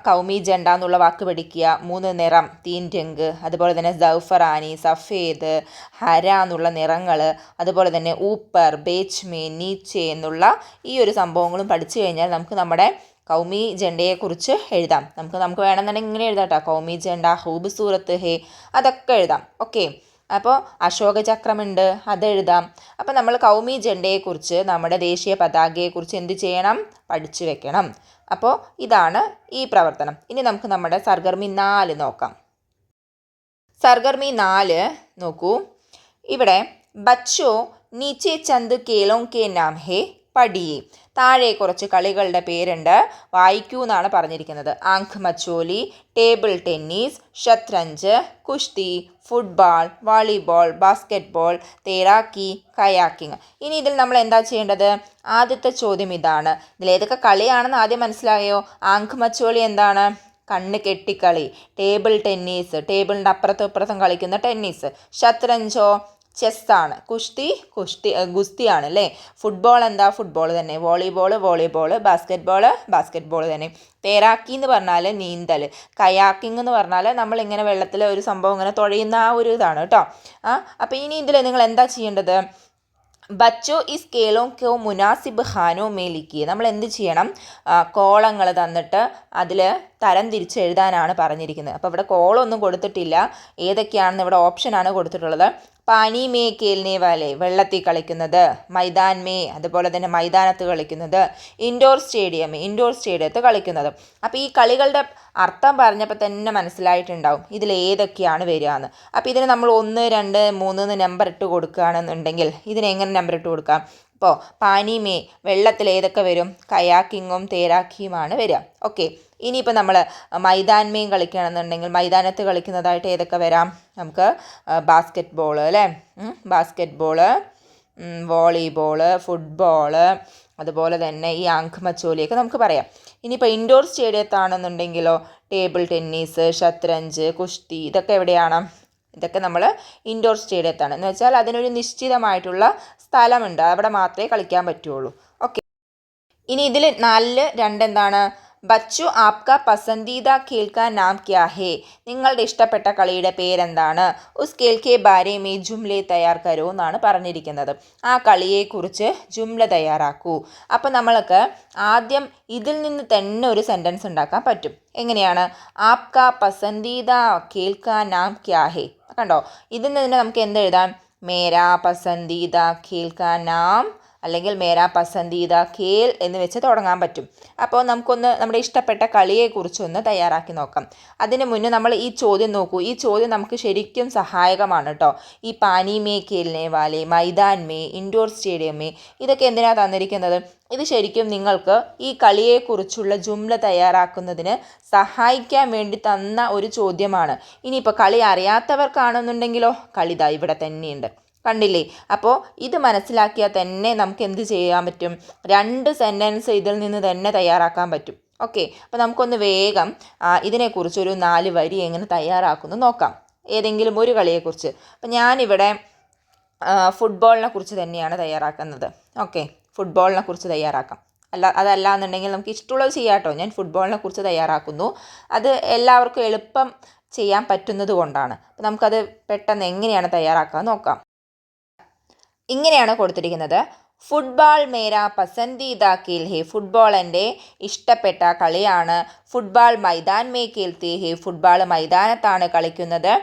കൗമി ജെൻഡ എന്നുള്ള വാക്ക് പഠിക്കുക, 3 നിറം 3 രംഗ്, അതുപോലെ തന്നെ ജൗഫറാനി സഫേദ്, ഹര എന്നുള്ള നിറങ്ങൾ, അതുപോലെ തന്നെ ഊപ്പർ ബേച്ച്മേ നീച്ചെ എന്നുള്ള ഈ ഒരു സംഭവങ്ങളും പഠിച്ചു കഴിഞ്ഞാൽ നമുക്ക് നമ്മുടെ കൗമി ജെൻഡയെക്കുറിച്ച് എഴുതാം. നമുക്ക് വേണമെന്നുണ്ടെങ്കിൽ ഇങ്ങനെ എഴുതാം കേട്ടോ, കൗമി ജെൻഡ ഹൂബ്സൂറത്ത് ഹേ, അതൊക്കെ എഴുതാം. ഓക്കെ, അപ്പോൾ അശോക ചക്രമുണ്ട്, അതെഴുതാം. അപ്പോൾ നമ്മൾ കൗമി ജെൻഡയെക്കുറിച്ച്, നമ്മുടെ ദേശീയ പതാകയെക്കുറിച്ച് എന്ത് ചെയ്യണം? പഠിച്ചു വെക്കണം. അപ്പോൾ ഇതാണ് ഈ പ്രവർത്തനം. ഇനി നമുക്ക് നമ്മുടെ സർഗർമി 4 നോക്കാം. സർഗർമി 4 നോക്കൂ. ഇവിടെ ബച്ചോ നീച്ചെ ചന്ദ് കേലോം കെ നാം ഹേ പഠിയേ. താഴെ കുറച്ച് കളികളുടെ പേരുണ്ട്, വായിക്കൂ എന്നാണ് പറഞ്ഞിരിക്കുന്നത്. ആങ്ക് മച്ചോലി, ടേബിൾ ടെന്നീസ്, ഷത്രഞ്ച്, കുഷ്തി, ഫുട്ബോൾ, വോളിബോൾ, ബാസ്കറ്റ്ബോൾ, തേരാക്കി, കയാക്കിങ്. ഇനി ഇതിൽ നമ്മൾ എന്താ ചെയ്യേണ്ടത്? ആദ്യത്തെ ചോദ്യം ഇതാണ്. ഇതിലേതൊക്കെ കളിയാണെന്ന് ആദ്യം മനസ്സിലായോ? ആങ്ക് മച്ചോലി എന്താണ്? കണ്ണ് കെട്ടിക്കളി. ടേബിൾ ടെന്നീസ്, ടേബിളിൻ്റെ അപ്പുറത്തും ഇപ്പുറത്തും കളിക്കുന്ന ടെന്നീസ്. ഷത്രഞ്ചോ? ചെസ്സാണ്. ഗുസ്തിയാണ് അല്ലേ. ഫുട്ബോൾ എന്താ? ഫുട്ബോൾ തന്നെ. വോളിബോൾ, ബാസ്കറ്റ്ബോൾ തന്നെ. തേരാക്കി എന്ന് പറഞ്ഞാൽ നീന്തൽ. കയാക്കിംഗ് എന്ന് പറഞ്ഞാൽ നമ്മളിങ്ങനെ വെള്ളത്തിൽ ഒരു സംഭവം ഇങ്ങനെ തുഴയുന്ന ആ ഒരു ഇതാണ് കേട്ടോ. അപ്പോൾ ഇനി ഇതിൽ നിങ്ങൾ എന്താ ചെയ്യേണ്ടത്? ബച്ചോ ഇസ് കേളോ കോ മുനാസിബ് ഖാനോ മേ ലിഖിയെ. നമ്മൾ എന്ത് ചെയ്യണം? കോളങ്ങൾ തന്നിട്ട് അതിൽ തരം തിരിച്ച് എഴുതാനാണ് പറഞ്ഞിരിക്കുന്നത്. അപ്പോൾ ഇവിടെ കോളൊന്നും കൊടുത്തിട്ടില്ല, ഏതൊക്കെയാണെന്ന് ഇവിടെ ഓപ്ഷനാണ് കൊടുത്തിട്ടുള്ളത്. പാനി മേ കേൽനെ വാലെ, വെള്ളത്തിൽ കളിക്കുന്നത്. മൈതാൻ മേ, അതുപോലെ തന്നെ മൈതാനത്ത് കളിക്കുന്നത്. ഇൻഡോർ സ്റ്റേഡിയത്ത് കളിക്കുന്നത്. അപ്പോൾ ഈ കളികളുടെ അർത്ഥം പറഞ്ഞപ്പോൾ തന്നെ മനസ്സിലായിട്ടുണ്ടാവും ഇതിൽ ഏതൊക്കെയാണ് വരികയെന്ന്. അപ്പോൾ ഇതിന് നമ്മൾ 1, 2, 3 നമ്പർ ഇട്ട് കൊടുക്കുകയാണെന്നുണ്ടെങ്കിൽ ഇതിനെങ്ങനെ നമ്പർ ഇട്ട് കൊടുക്കാം? ഇപ്പോൾ പാനിമേ, വെള്ളത്തിൽ ഏതൊക്കെ വരും? കയാക്കിങ്ങും തേരാക്കിയുമാണ് വരിക. ഓക്കെ. ഇനിയിപ്പോൾ നമ്മൾ മൈതാൻമേയും കളിക്കുകയാണെന്നുണ്ടെങ്കിൽ മൈതാനത്ത് കളിക്കുന്നതായിട്ട് ഏതൊക്കെ വരാം? നമുക്ക് ബാസ്കറ്റ്ബോൾ അല്ലേ, ബാസ്കറ്റ്ബോള്, വോളിബോള്, ഫുട്ബോള്, അതുപോലെ തന്നെ ഈ ആങ്ക് മച്ചോലിയൊക്കെ നമുക്ക് പറയാം. ഇനിയിപ്പോൾ ഇൻഡോർ സ്റ്റേഡിയത്താണെന്നുണ്ടെങ്കിലോ ടേബിൾ ടെന്നീസ്, ഷത്രഞ്ച്, കുഷ്തി, ഇതൊക്കെ എവിടെയാണ്? ഇതൊക്കെ നമ്മൾ ഇൻഡോർ സ്റ്റേഡിയത്താണ്. എന്ന് വെച്ചാൽ അതിനൊരു നിശ്ചിതമായിട്ടുള്ള സ്ഥലമുണ്ട്, അവിടെ മാത്രമേ കളിക്കാൻ പറ്റുള്ളൂ. ഓക്കെ. ഇനി ഇതിൽ 4 എന്താണ്? ബച്ചു ആപ്ക പസന്ദീദ ഖേൽ കാ നാം ക്യാ ഹേ. നിങ്ങളുടെ ഇഷ്ടപ്പെട്ട കളിയുടെ പേരെന്താണ്? ഉസ് ഖേൽ കെ ബാരെ മേ ജുംലെ തയ്യാർ കരോ എന്നാണ് പറഞ്ഞിരിക്കുന്നത്. ആ കളിയെക്കുറിച്ച് ജുംല തയ്യാറാക്കൂ. അപ്പോൾ നമ്മൾക്ക് ആദ്യം ഇതിൽ നിന്ന് തന്നെ ഒരു സെൻറ്റൻസ് ഉണ്ടാക്കാൻ പറ്റും. എങ്ങനെയാണ്? ആപ്ക പസന്ദീദ ഖേൽ കാ നാം ക്യാ ഹേ. കണ്ടോ, ഇതിൽ നിന്ന് നമുക്ക് എന്തെഴുതാം? മേരാ പസന്ദീദ ഖേൽ കാ നാം, അല്ലെങ്കിൽ മേരാ പസന്ദീദ ഖേൽ എന്ന് വെച്ച് തുടങ്ങാൻ പറ്റും. അപ്പോൾ നമുക്കൊന്ന് നമ്മുടെ ഇഷ്ടപ്പെട്ട കളിയെക്കുറിച്ചൊന്ന് തയ്യാറാക്കി നോക്കാം. അതിന് മുന്നേ നമ്മൾ ഈ ചോദ്യം നോക്കൂ. ഈ ചോദ്യം നമുക്ക് ശരിക്കും സഹായകമാണ് കേട്ടോ. ഈ പാനി may ഖേൽനെ വാലെ, Maidan may, indoor stadium may, ഇതൊക്കെ എന്തിനാണ് തന്നിരിക്കുന്നത്? ഇത് ശരിക്കും നിങ്ങൾക്ക് ഈ കളിയെക്കുറിച്ചുള്ള ജുംല തയ്യാറാക്കുന്നതിന് സഹായിക്കാൻ വേണ്ടി തന്ന ഒരു ചോദ്യമാണ്. ഇനിയിപ്പോൾ കളി അറിയാത്തവർക്കാണെന്നുണ്ടെങ്കിലോ, കളി ദാ ഇവിടെ തന്നെയുണ്ട്, കണ്ടില്ലേ? അപ്പോൾ ഇത് മനസ്സിലാക്കിയാൽ തന്നെ നമുക്ക് എന്ത് ചെയ്യാൻ പറ്റും? 2 സെൻറ്റൻസ് ഇതിൽ നിന്ന് തന്നെ തയ്യാറാക്കാൻ പറ്റും. ഓക്കെ. അപ്പോൾ നമുക്കൊന്ന് വേഗം ഇതിനെക്കുറിച്ച് ഒരു 4 വരി എങ്ങനെ തയ്യാറാക്കുന്നു നോക്കാം, ഏതെങ്കിലും ഒരു കളിയെക്കുറിച്ച്. അപ്പം ഞാനിവിടെ ഫുട്ബോളിനെ കുറിച്ച് തന്നെയാണ് തയ്യാറാക്കുന്നത്. ഓക്കെ, ഫുട്ബോളിനെ കുറിച്ച് തയ്യാറാക്കാം. അതല്ല എന്നുണ്ടെങ്കിൽ നമുക്ക് ഇഷ്ടമുള്ളത് ചെയ്യാം കേട്ടോ. ഞാൻ ഫുട്ബോളിനെ കുറിച്ച് തയ്യാറാക്കുന്നു. അത് എല്ലാവർക്കും എളുപ്പം ചെയ്യാൻ പറ്റുന്നത് കൊണ്ടാണ്. അപ്പോൾ നമുക്കത് പെട്ടെന്ന് എങ്ങനെയാണ് തയ്യാറാക്കുക നോക്കാം. ഇങ്ങനെയാണ് കൊടുത്തിരിക്കുന്നത്. ഫുട്ബോൾ മേരാ പസന്ദീദ ഖേൽ ഹേ. ഫുട്ബോൾ എൻ്റെ ഇഷ്ടപ്പെട്ട കളിയാണ്. ഫുട്ബോൾ മൈതാൻ മേ ഖേൽത്തെ ഹേ. ഫുട്ബോൾ മൈതാനത്താണ് കളിക്കുന്നത്.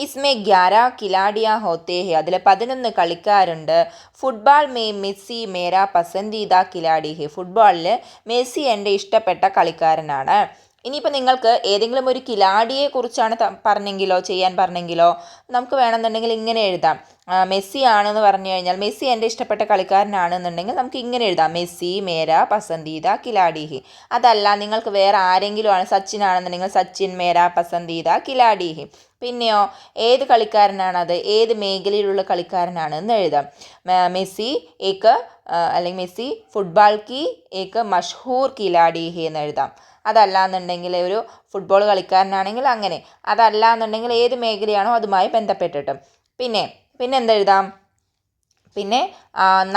ഇസ്മേ 11 ഖിലാഡിയാ ഹോത്തേ ഹേ. അതിൽ 11 കളിക്കാരുണ്ട്. ഫുട്ബോൾ മേ മെസ്സി മേരാ പസന്ദീദ ഖിലാഡി ഹേ. ഫുട്ബോളിൽ മെസ്സി എൻ്റെ ഇഷ്ടപ്പെട്ട കളിക്കാരനാണ്. ഇനിയിപ്പോൾ നിങ്ങൾക്ക് ഏതെങ്കിലും ഒരു കിലാഡിയെക്കുറിച്ചാണ് ചെയ്യാൻ പറഞ്ഞെങ്കിലോ നമുക്ക് വേണമെന്നുണ്ടെങ്കിൽ ഇങ്ങനെ എഴുതാം. മെസ്സി ആണെന്ന് പറഞ്ഞു കഴിഞ്ഞാൽ, മെസ്സി എൻ്റെ ഇഷ്ടപ്പെട്ട കളിക്കാരനാണെന്നുണ്ടെങ്കിൽ നമുക്ക് ഇങ്ങനെ എഴുതാം, മെസ്സി മേരാ പസന്ദീദ കിലാഡി ഹി. അതല്ല നിങ്ങൾക്ക് വേറെ ആരെങ്കിലും ആണ്, സച്ചിൻ ആണെന്നുണ്ടെങ്കിൽ സച്ചിൻ മേരാ പസന്ദീദ കിലാഡി ഹി. പിന്നെയോ ഏത് കളിക്കാരനാണത്, ഏത് മേഖലയിലുള്ള കളിക്കാരനാണ് എന്ന് എഴുതാം. മെസ്സി അല്ലെങ്കിൽ മെസ്സി ഫുട്ബോൾ കി ഏക്ക് മഷ്ഹൂർ കിലാഡി ഹി എന്ന് എഴുതാം. അതല്ല എന്നുണ്ടെങ്കിൽ ഒരു ഫുട്ബോൾ കളിക്കാരനാണെങ്കിൽ അങ്ങനെ. അതല്ല എന്നുണ്ടെങ്കിൽ ഏത് മേഖലയാണോ അതുമായി ബന്ധപ്പെട്ടിട്ടും. പിന്നെ എന്തെഴുതാം? പിന്നെ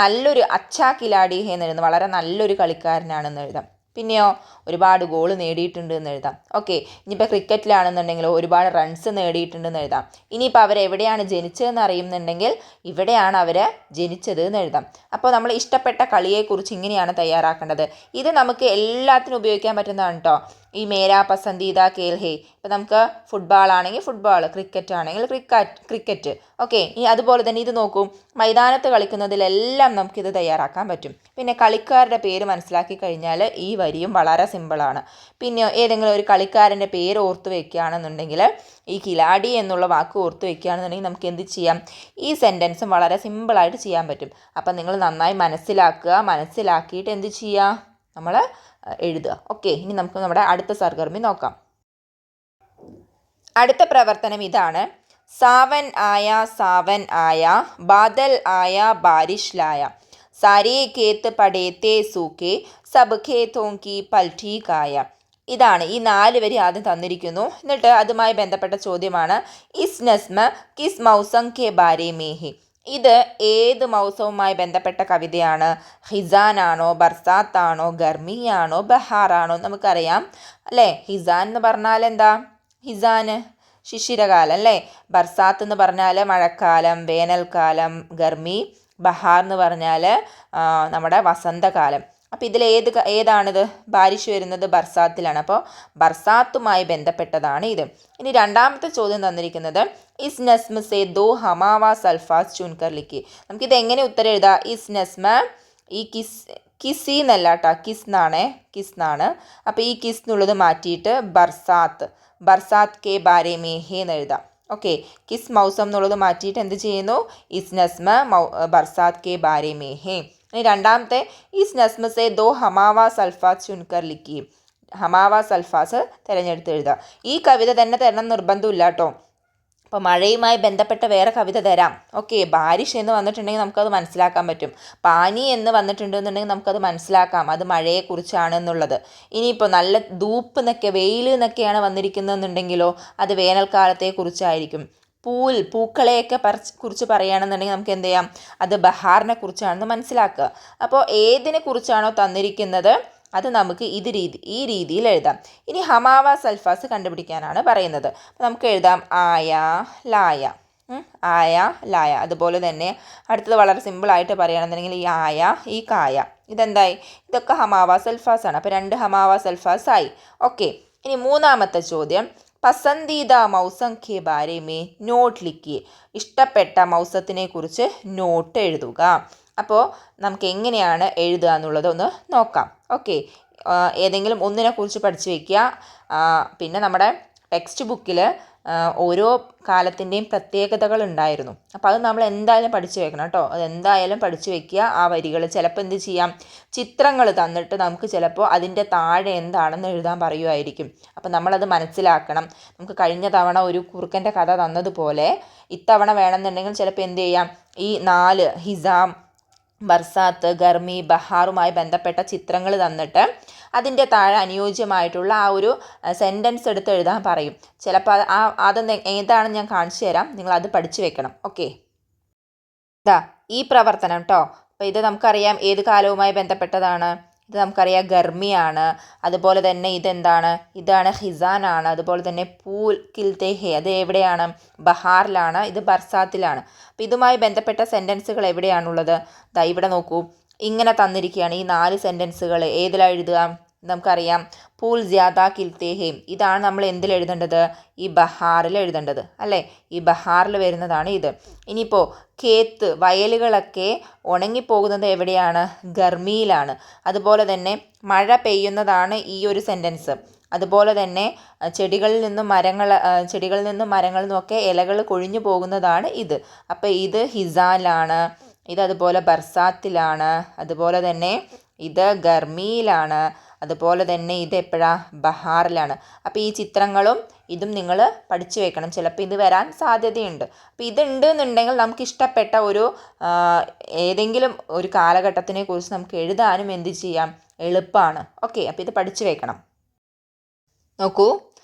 നല്ലൊരു അച്ഛാ കിലാഡി എന്ന് എഴുതും, വളരെ നല്ലൊരു കളിക്കാരനാണെന്ന് എഴുതാം. പിന്നെയോ ഒരുപാട് ഗോൾ നേടിയിട്ടുണ്ട് എന്ന് എഴുതാം. ഓക്കെ. ഇനിയിപ്പോൾ ക്രിക്കറ്റിലാണെന്നുണ്ടെങ്കിൽ ഒരുപാട് റൺസ് നേടിയിട്ടുണ്ടെന്ന് എഴുതാം. ഇനിയിപ്പോൾ അവരെവിടെയാണ് ജനിച്ചതെന്ന് അറിയുന്നുണ്ടെങ്കിൽ ഇവിടെയാണ് അവർ ജനിച്ചത് എന്ന് എഴുതാം. അപ്പോൾ നമ്മൾ ഇഷ്ടപ്പെട്ട കളിയെക്കുറിച്ച് ഇങ്ങനെയാണ് തയ്യാറാക്കേണ്ടത്. ഇത് നമുക്ക് എല്ലാത്തിനും ഉപയോഗിക്കാൻ പറ്റുന്നതാണ് കേട്ടോ. ഈ മേരാ പസന്തീദ ഖേൽ ഹേ. ഇപ്പം നമുക്ക് ഫുട്ബോൾ ആണെങ്കിൽ ഫുട്ബോൾ, ക്രിക്കറ്റ് ആണെങ്കിൽ ക്രിക്കറ്റ്. ഓക്കെ, ഇനി അതുപോലെ തന്നെ ഇത് നോക്കൂ, മൈതാനത്ത് കളിക്കുന്നതിലെല്ലാം നമുക്കിത് തയ്യാറാക്കാൻ പറ്റും. പിന്നെ കളിക്കാരുടെ പേര് മനസ്സിലാക്കി കഴിഞ്ഞാൽ ഈ വരിയും വളരെ സിമ്പിളാണ്. പിന്നെ ഏതെങ്കിലും ഒരു കളിക്കാരൻ്റെ പേര് ഓർത്ത് വയ്ക്കുകയാണെന്നുണ്ടെങ്കിൽ, ഈ കിലാടി എന്നുള്ള വാക്ക് ഓർത്ത് വയ്ക്കുകയാണെന്നുണ്ടെങ്കിൽ നമുക്ക് എന്ത് ചെയ്യാം, ഈ സെൻറ്റൻസും വളരെ സിമ്പിളായിട്ട് ചെയ്യാൻ പറ്റും. അപ്പം നിങ്ങൾ നന്നായി മനസ്സിലാക്കിയിട്ട് എന്ത് ചെയ്യുക, നമ്മൾ എഴുതുക. ഓക്കെ, ഇനി നമുക്ക് നമ്മുടെ അടുത്ത സർഗർമി നോക്കാം. അടുത്ത പ്രവർത്തനം ഇതാണ്. സാവൻ ആയ ബാദൽ ആയ ബാരിഷ് ലായ, സാരേ ഖേത്ത് പടേത്തെ സൂക്കെ സബ് ഖേത്തോं की പൽറ്റി കായ. ഇതാണ് ഈ 4 വരി ആദ്യം തന്നിരിക്കുന്നു. എന്നിട്ട് അതുമായി ബന്ധപ്പെട്ട ചോദ്യമാണ് ഇസ് നസ്മ കിസ് മൗസം കെ ബാരെ മേ ഹി. ഇത് ഏത് മൗസവുമായി ബന്ധപ്പെട്ട കവിതയാണ്? ഹിസാനാണോ, ബർസാത്താണോ, ഗർമിയാണോ, ബഹാറാണോ? നമുക്കറിയാം അല്ലേ, ഹിസാൻ എന്ന് പറഞ്ഞാൽ എന്താ? ഹിസാന് ശിശിരകാലം അല്ലേ. ബർസാത്ത് എന്ന് പറഞ്ഞാൽ മഴക്കാലം, വേനൽക്കാലം. ഗർമി, ബഹാർ എന്ന് പറഞ്ഞാൽ നമ്മുടെ വസന്തകാലം. അപ്പോൾ ഇതിൽ ഏതാണിത്? ബാരിഷ് വരുന്നത് ബർസാത്തിലാണ്. അപ്പോൾ ബർസാത്തുമായി ബന്ധപ്പെട്ടതാണ് ഇത്. ഇനി രണ്ടാമത്തെ ചോദ്യം തന്നിരിക്കുന്നത് ഇസ് നസ്മ സെ ദോ ഹമാവ സൽഫാസ് ചുൻകർ ലിഖി. നമുക്കിത് എങ്ങനെ ഉത്തരം എഴുതാം? ഇസ് നസ്മ, ഈ കിസി എന്നല്ല കേട്ടോ, കിസ് എന്നാണ്. അപ്പോൾ ഈ കിസ് എന്നുള്ളത് മാറ്റിയിട്ട് ബർസാത്ത് കെ ബാരെ മേ ഹേ എന്ന് എഴുതാം. ഓക്കെ, കിസ് മൗസം എന്നുള്ളത് മാറ്റിയിട്ട് എന്ത് ചെയ്യുന്നു? ഇസ് നസ്മ ബർസാത്ത് കെ ബാരെ മേ ഹേ. ഇനി രണ്ടാമത്തെ ഇസ് നസ്മ സെ ദോ ഹമാവ സൽഫാസ് ചുൻകർ ലിഖി. ഹമാവ സൽഫാസ് തിരഞ്ഞെടുത്ത് എഴുതുക. ഈ കവിത തന്നെ തരണം നിർബന്ധമില്ല കേട്ടോ. അപ്പോൾ മഴയുമായി ബന്ധപ്പെട്ട വേറെ കവിത തരാം. ഓക്കെ, ബാരിഷ് എന്ന് വന്നിട്ടുണ്ടെങ്കിൽ നമുക്കത് മനസ്സിലാക്കാൻ പറ്റും. പാനി എന്ന് വന്നിട്ടുണ്ടെന്നുണ്ടെങ്കിൽ നമുക്കത് മനസ്സിലാക്കാം അത് മഴയെക്കുറിച്ചാണ് എന്നുള്ളത്. ഇനിയിപ്പോൾ നല്ല ധൂപ്പ് എന്നൊക്കെ, വെയിൽ എന്നൊക്കെയാണ് വന്നിരിക്കുന്നതെന്നുണ്ടെങ്കിലോ അത് വേനൽക്കാലത്തെക്കുറിച്ചായിരിക്കും. പൂക്കളെയൊക്കെ കുറിച്ച് പറയുകയാണെന്നുണ്ടെങ്കിൽ നമുക്ക് എന്ത് ചെയ്യാം, അത് ബഹാറിനെ കുറിച്ചാണെന്ന് മനസ്സിലാക്കുക. അപ്പോൾ ഏതിനെ കുറിച്ചാണോ തന്നിരിക്കുന്നത് അത് നമുക്ക് ഈ രീതിയിൽ എഴുതാം. ഇനി ഹമാവ സൽഫാസ് കണ്ടുപിടിക്കാനാണ് പറയുന്നത്. അപ്പോൾ നമുക്ക് എഴുതാം ആയ ലായ. അതുപോലെ തന്നെ അടുത്തത് വളരെ സിമ്പിളായിട്ട് പറയുകയാണെന്നുണ്ടെങ്കിൽ ഈ ആയ, ഈ കായ, ഇതെന്തായി? ഇതൊക്കെ ഹമാവ സൽഫാസ് ആണ്. അപ്പോൾ 2 ഹമാവ സൽഫാസ് ആയി. ഓക്കെ, ഇനി മൂന്നാമത്തെ ചോദ്യം പസന്തീദ മൗസം കെ ബാരെ മേ നോട്ട് ലിഖിയെ. ഇഷ്ടപ്പെട്ട മൗസത്തിനെ കുറിച്ച് നോട്ട് എഴുതുക. അപ്പോൾ നമുക്ക് എങ്ങനെയാണ് എഴുതുക എന്നുള്ളത് ഒന്ന് നോക്കാം. ഓക്കെ, ഏതെങ്കിലും ഒന്നിനെ കുറിച്ച് പഠിച്ചു വയ്ക്കുക. പിന്നെ നമ്മുടെ ടെക്സ്റ്റ് ബുക്കിൽ ഓരോ കാലത്തിൻ്റെയും പ്രത്യേകതകൾ ഉണ്ടായിരുന്നു. അപ്പോൾ അത് നമ്മൾ എന്തായാലും പഠിച്ചു വെക്കണം കേട്ടോ. അത് എന്തായാലും പഠിച്ചു വെക്കുക. ആ വരികൾ ചിലപ്പോൾ എന്ത് ചെയ്യാം, ചിത്രങ്ങൾ തന്നിട്ട് നമുക്ക് ചിലപ്പോൾ അതിൻ്റെ താഴെ എന്താണെന്ന് എഴുതാൻ പറയുമായിരിക്കും. അപ്പോൾ നമ്മളത് മനസ്സിലാക്കണം. നമുക്ക് കഴിഞ്ഞ തവണ ഒരു കുറുക്കൻ്റെ കഥ തന്നതുപോലെ ഇത്തവണ വേണമെന്നുണ്ടെങ്കിൽ ചിലപ്പോൾ എന്ത് ചെയ്യാം, ഈ 4 ഹിസാം, ബർസാത്ത്, ഗർമി, ബഹാറുമായി ബന്ധപ്പെട്ട ചിത്രങ്ങൾ തന്നിട്ട് അതിൻ്റെ താഴെ അനുയോജ്യമായിട്ടുള്ള ആ ഒരു സെൻറ്റൻസ് എടുത്ത് എഴുതാൻ പറയും. ചിലപ്പോൾ അതൊന്ന് ഏതാണെന്ന് ഞാൻ കാണിച്ചു തരാം, നിങ്ങളത് പഠിച്ചു വെക്കണം. ഓക്കെ, ഈ പ്രവർത്തനം കേട്ടോ. അപ്പോൾ ഇത് നമുക്കറിയാം ഏത് കാലവുമായി ബന്ധപ്പെട്ടതാണ്. ഇത് നമുക്കറിയാം ഗർമിയാണ്. അതുപോലെ തന്നെ ഇതെന്താണ്? ഇതാണ് ഹിസാനാണ്. അതുപോലെ തന്നെ പൂൽ കിൽത്തേഹെ, അത് എവിടെയാണ്? ബഹാറിലാണ്. ഇത് ബർസാത്തിലാണ്. അപ്പോൾ ഇതുമായി ബന്ധപ്പെട്ട സെൻറ്റൻസുകൾ എവിടെയാണുള്ളത്? ഇവിടെ നോക്കൂ, ഇങ്ങനെ തന്നിരിക്കുകയാണ്. ഈ 4 സെൻറ്റൻസുകൾ ഏതിലാണ് എഴുതുക? നമുക്കറിയാം പൂൽ ജ്യാദാ കിൽത്തേഹേം, ഇതാണ് നമ്മൾ എന്തിൽ എഴുതേണ്ടത്? ഈ ബഹാറിൽ എഴുതേണ്ടത് അല്ലേ. ഈ ബഹാറിൽ വരുന്നതാണ് ഇത്. ഇനിയിപ്പോൾ ഖേത്ത്, വയലുകളൊക്കെ ഉണങ്ങിപ്പോകുന്നത് എവിടെയാണ്? ഗർമിയിലാണ്. അതുപോലെ തന്നെ മഴ പെയ്യുന്നതാണ് ഈ ഒരു സെൻറ്റൻസ്. അതുപോലെ തന്നെ ചെടികളിൽ നിന്നും മരങ്ങളിൽ നിന്നൊക്കെ ഇലകൾ കൊഴിഞ്ഞു പോകുന്നതാണ് ഇത്. അപ്പോൾ ഇത് ഹിസാനിലാണ്, ഇതതുപോലെ ബർസാത്തിലാണ്, അതുപോലെ തന്നെ ഇത് ഗർമിയിലാണ്, അതുപോലെ തന്നെ ഇത് എപ്പോഴാണ്? ബഹാറിലാണ്. അപ്പോൾ ഈ ചിത്രങ്ങളും ഇതും നിങ്ങൾ പഠിച്ചു വെക്കണം. ചിലപ്പോൾ ഇത് വരാൻ സാധ്യതയുണ്ട്. അപ്പോൾ ഇതുണ്ട് എന്നുണ്ടെങ്കിൽ നമുക്ക് ഇഷ്ടപ്പെട്ട ഒരു ഏതെങ്കിലും ഒരു കാലഘട്ടത്തിനെ കുറിച്ച് നമുക്ക് എഴുതാനും എന്ത് ചെയ്യാം, എളുപ്പമാണ്. ഓക്കെ, അപ്പോൾ ഇത് പഠിച്ചു വെക്കണം. നോക്കൂ,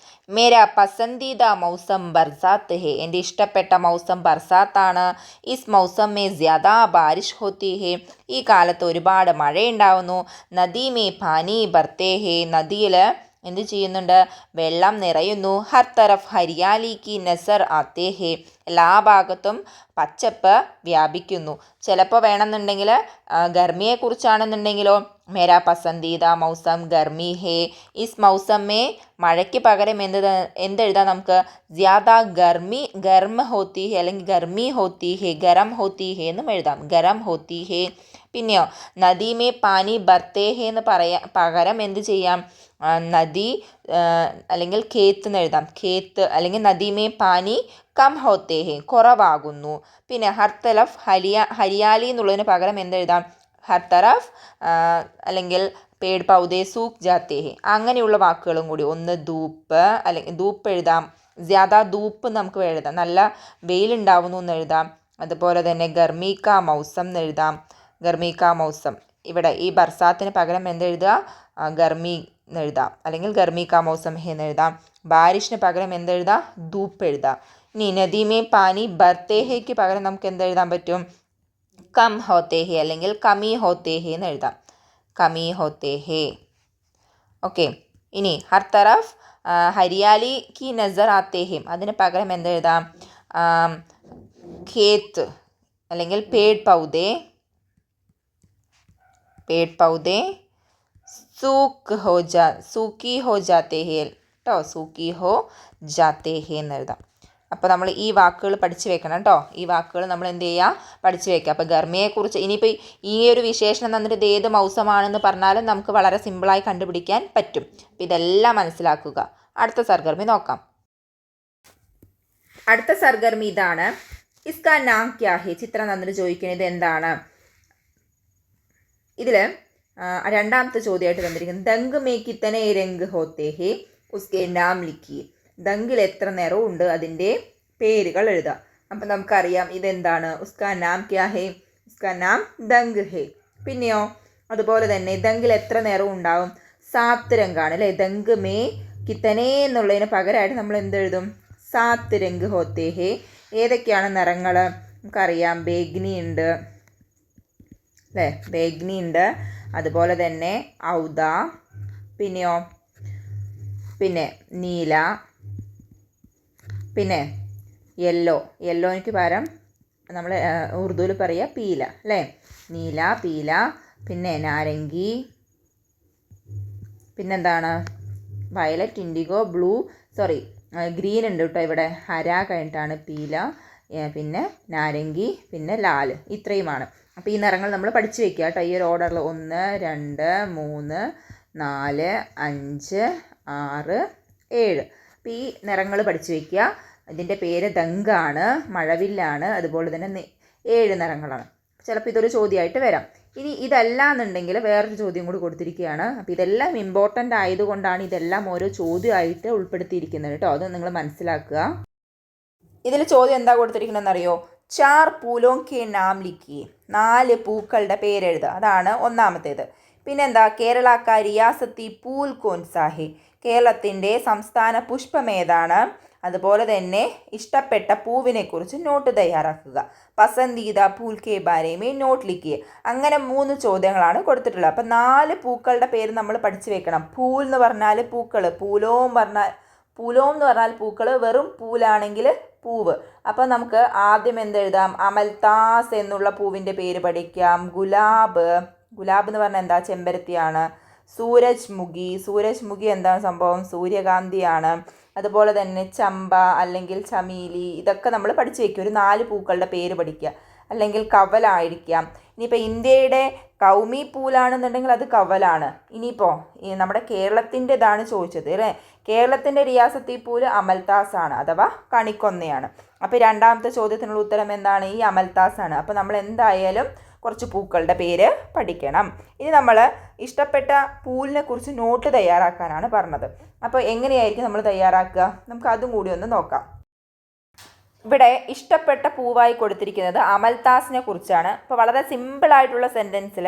മേരാ പസന്തീദ മൗസം ബർസാത്ത് ഹേ. എൻ്റെ ഇഷ്ടപ്പെട്ട മൗസം ബർസാത്താണ്. ഇസ് മൗസം മേ ജ്യാദാ ബാരിഷ് ഹോത്തി ഹേ. ഈ കാലത്ത് ഒരുപാട് മഴയുണ്ടാവുന്നു. നദി മേ പാനി ബർത്തേ ഹേ. നദിയിൽ എന്ത് ചെയ്യുന്നുണ്ട്? വെള്ളം നിറയുന്നു. ഹർ തരഫ് ഹരിയാലി കി നസർ ആത്തേ ഹേ. എല്ലാ ഭാഗത്തും പച്ചപ്പ് വ്യാപിക്കുന്നു. ചിലപ്പോൾ വേണമെന്നുണ്ടെങ്കിൽ ഗർമിയെക്കുറിച്ചാണെന്നുണ്ടെങ്കിലോ മേരാ പസന്ദീദ മൗസം ഗർമി ഹേ. ഇസ് മൗസമേ മഴയ്ക്ക് പകരം എന്തെഴുതാം നമുക്ക്? ജ്യാദ ഗർമ ഹോത്തി ഹേ അല്ലെങ്കിൽ ഗർമി ഹോത്തി ഹേ, ഗരം ഹോത്തി ഹേ എന്നും എഴുതാം. ഗരം ഹോത്തി ഹേ. പിന്നെയോ നദി മേ പാനി ബർത്തേ ഹേ എന്ന് പകരം എന്ത് ചെയ്യാം? നദി അല്ലെങ്കിൽ ഖേത്ത് എന്ന് എഴുതാം. ഖേത്ത് അല്ലെങ്കിൽ നദി മേ പാനി കം ഹോത്തേ ഹേ, കുറവാകുന്നു. പിന്നെ ഹർ തലഫ് ഹരിയാലി എന്നുള്ളതിന് പകരം എന്തെഴുതാം? ഹർ തറഫ് അല്ലെങ്കിൽ പേട് പൗദേ സൂഖ് ജാത്തേ ഹേ. അങ്ങനെയുള്ള വാക്കുകളും കൂടി. ഒന്ന് ധൂപ്പ് അല്ലെങ്കിൽ ധൂപ്പ് എഴുതാം. ജ്യാദ ധൂപ്പ് നമുക്ക് എഴുതാം, നല്ല വെയിലുണ്ടാവുന്നു എന്ന് എഴുതാം. അതുപോലെ തന്നെ ഗർമി കാ മൗസം എന്ന് എഴുതാം. ഗർമി കാ മൗസം. ഇവിടെ ഈ ബർസാത്തിന് പകരം എന്തെഴുതുക? ഗർമി എന്ന് എഴുതാം അല്ലെങ്കിൽ ഗർമി കാ മൗസം ഹേ എന്ന് എഴുതാം. ബാരിഷിന് പകരം എന്തെഴുതാം? ധൂപ്പ് എഴുതാം. ഇനി നദീമേ പാനി ബർത്തേ ഹേക്ക് പകരം നമുക്ക് എന്തെഴുതാൻ പറ്റും? കം ഹോത്തേ ഹേ അല്ലെങ്കിൽ കമി ഹോത്തേ ഹേ എന്ന് എഴുതാം. കമി ഹോത്തേ ഹേ. ഓക്കെ. ഇനി ഹർ തറഫ് ഹരിയാലി കി നസർ ആത്തേ ഹേ, അതിന് പകരം എന്തെഴുതാം? ഖേത്ത് അല്ലെങ്കിൽ പേട് പൗദേ സൂക്കി ഹോ ജാത്തേ ഹേ കേട്ടോ. സൂക്കി ഹോ ജാത്തേ ഹേ എന്ന് എഴുതാം. അപ്പോൾ നമ്മൾ ഈ വാക്കുകൾ പഠിച്ചു വെക്കണം കേട്ടോ. ഈ വാക്കുകൾ നമ്മൾ എന്ത് ചെയ്യുക? പഠിച്ചു വെക്കുക. അപ്പോൾ ഗർമിയെക്കുറിച്ച് ഇനിയിപ്പോൾ ഈ ഒരു വിശേഷണം തന്നിട്ട് ഇത് ഏത് മൗസമാണെന്ന് പറഞ്ഞാലും നമുക്ക് വളരെ സിമ്പിളായി കണ്ടുപിടിക്കാൻ പറ്റും. അപ്പോൾ ഇതെല്ലാം മനസ്സിലാക്കുക. അടുത്ത സർഗർമി നോക്കാം. അടുത്ത സർഗർമി ഇതാണ്. ഇസ്കാ നാം ക്യാ ഹേ. ചിത്രം തന്നിട്ട് ചോദിക്കുന്നത് എന്താണ്? ഇതിൽ രണ്ടാമത്തെ ചോദ്യമായിട്ട് തന്നിരിക്കുന്നത് ദങ്ക് മേ കിത്തനെ രംഗ് ഹോത്തേ ഹേ ഉസ്കെ നാം ലിഖിയെ. ദങ്കിൽ എത്ര നിറവും ഉണ്ട്, അതിൻ്റെ പേരുകൾ എഴുതാം. അപ്പം നമുക്കറിയാം ഇതെന്താണ്? ഉസ്കാ നാം ക്യാ ഹേ? ഉസ്കാ നാം ദങ്ക് ഹേ. പിന്നെയോ അതുപോലെ തന്നെ ദങ്കിൽ എത്ര നിറവും ഉണ്ടാവും? 7 രംഗാണ് അല്ലേ. ദങ്ക് മേ കിത്തനെ എന്നുള്ളതിന് പകരമായിട്ട് നമ്മൾ എന്തെഴുതും? 7 രംഗ് ഹോത്തേ ഹേ. ഏതൊക്കെയാണ് നിറങ്ങൾ? നമുക്കറിയാം ബേഗ്നി ഉണ്ട് അല്ലേ, ബേഗ്നി ഉണ്ട്. അതുപോലെ തന്നെ ഔദ, പിന്നെയോ പിന്നെ നീല, പിന്നെ യെല്ലോയ്ക്ക് പകരം നമ്മൾ ഉറുദുവിൽ പറയുക പീല അല്ലേ. നീല, പീല, പിന്നെ നാരങ്ങി, പിന്നെന്താണ് വയലറ്റ്, ഇൻഡിഗോ, ബ്ലൂ, ഗ്രീൻ ഉണ്ട് കേട്ടോ. ഇവിടെ ഹര കഴിഞ്ഞിട്ടാണ് പീല, പിന്നെ നാരങ്ങി, പിന്നെ ലാൽ. ഇത്രയുമാണ്. അപ്പോൾ ഈ നിറങ്ങൾ നമ്മൾ പഠിച്ചു വെക്കുക കേട്ടോ. ഈ ഒരു ഓർഡറിൽ 1 2 3 4 5 6 7. അപ്പോൾ ഈ നിറങ്ങൾ പഠിച്ചു വയ്ക്കുക. ഇതിൻ്റെ പേര് ദങ്കാണ്, മഴവില്ലാണ്, അതുപോലെ തന്നെ 7 നിറങ്ങളാണ്. ചിലപ്പോൾ ഇതൊരു ചോദ്യമായിട്ട് വരാം. ഇനി ഇതല്ല എന്നുണ്ടെങ്കിൽ വേറൊരു ചോദ്യം കൂടി കൊടുത്തിരിക്കുകയാണ്. അപ്പോൾ ഇതെല്ലാം ഇമ്പോർട്ടൻ്റ് ആയതുകൊണ്ടാണ് ഇതെല്ലാം ഓരോ ചോദ്യമായിട്ട് ഉൾപ്പെടുത്തിയിരിക്കുന്നത് കേട്ടോ. അത് നിങ്ങൾ മനസ്സിലാക്കുക. ഇതിൽ ചോദ്യം എന്താ കൊടുത്തിരിക്കുന്നതെന്നറിയോ? 4 പൂലോം കെ നാം ലിഖിയെ. 4 പൂക്കളുടെ പേരെഴുതുക. അതാണ് ഒന്നാമത്തേത്. പിന്നെന്താ? കേരള കാ റിയാസത്തി പൂൽ കോൻസാ ഹേ. കേരളത്തിൻ്റെ സംസ്ഥാന പുഷ്പം ഏതാണ്? അതുപോലെ തന്നെ ഇഷ്ടപ്പെട്ട പൂവിനെക്കുറിച്ച് നോട്ട് തയ്യാറാക്കുക. പസന്ദീദ പൂൽ കെ ബാരെ മേ നോട്ട് ലിഖിയെ. അങ്ങനെ 3 ചോദ്യങ്ങളാണ് കൊടുത്തിട്ടുള്ളത്. അപ്പം 4 പൂക്കളുടെ പേര് നമ്മൾ പഠിച്ചു വെക്കണം. പൂൽ എന്ന് പറഞ്ഞാൽ പൂക്കൾ, പൂലോം എന്ന് പറഞ്ഞാൽ പൂക്കൾ, വെറും പൂലാണെങ്കിൽ പൂവ്. അപ്പോൾ നമുക്ക് ആദ്യം എന്തെഴുതാം? അമൽതാസ് എന്നുള്ള പൂവിൻ്റെ പേര് പഠിക്കാം. ഗുലാബ് എന്ന് പറഞ്ഞാൽ എന്താ? ചെമ്പരത്തിയാണ്. സൂരജ് മുഖി എന്താണ് സംഭവം? സൂര്യകാന്തിയാണ്. അതുപോലെ തന്നെ ചമ്പ അല്ലെങ്കിൽ ചമീലി, ഇതൊക്കെ നമ്മൾ പഠിച്ചു വയ്ക്കും. ഒരു 4 പൂക്കളുടെ പേര് പഠിക്കുക. അല്ലെങ്കിൽ കവലായിരിക്കാം. ഇനിയിപ്പോൾ ഇന്ത്യയുടെ കൗമി പൂലാണെന്നുണ്ടെങ്കിൽ അത് കവലാണ്. ഇനിയിപ്പോൾ നമ്മുടെ കേരളത്തിൻ്റെതാണ് ചോദിച്ചത് അല്ലേ. കേരളത്തിൻ്റെ റിയാസത്തി പൂല് അമൽതാസ് ആണ്, അഥവാ കണിക്കൊന്നയാണ്. അപ്പോൾ രണ്ടാമത്തെ ചോദ്യത്തിനുള്ള ഉത്തരം എന്താണ്? ഈ അമൽതാസ് ആണ്. അപ്പോൾ നമ്മൾ എന്തായാലും കുറച്ച് പൂക്കളുടെ പേര് പഠിക്കണം. ഇനി നമ്മൾ ഇഷ്ടപ്പെട്ട പൂവിനെ കുറിച്ച് നോട്ട് തയ്യാറാക്കാനാണ് പറഞ്ഞത്. അപ്പോൾ എങ്ങനെയായിരിക്കും നമ്മൾ തയ്യാറാക്കുക? നമുക്ക് അതും കൂടി ഒന്ന് നോക്കാം. ഇവിടെ ഇഷ്ടപ്പെട്ട പൂവായി കൊടുത്തിരിക്കുന്നത് അമൽതാസിനെ കുറിച്ചാണ്. അപ്പോൾ വളരെ സിമ്പിളായിട്ടുള്ള സെൻറ്റൻസിൽ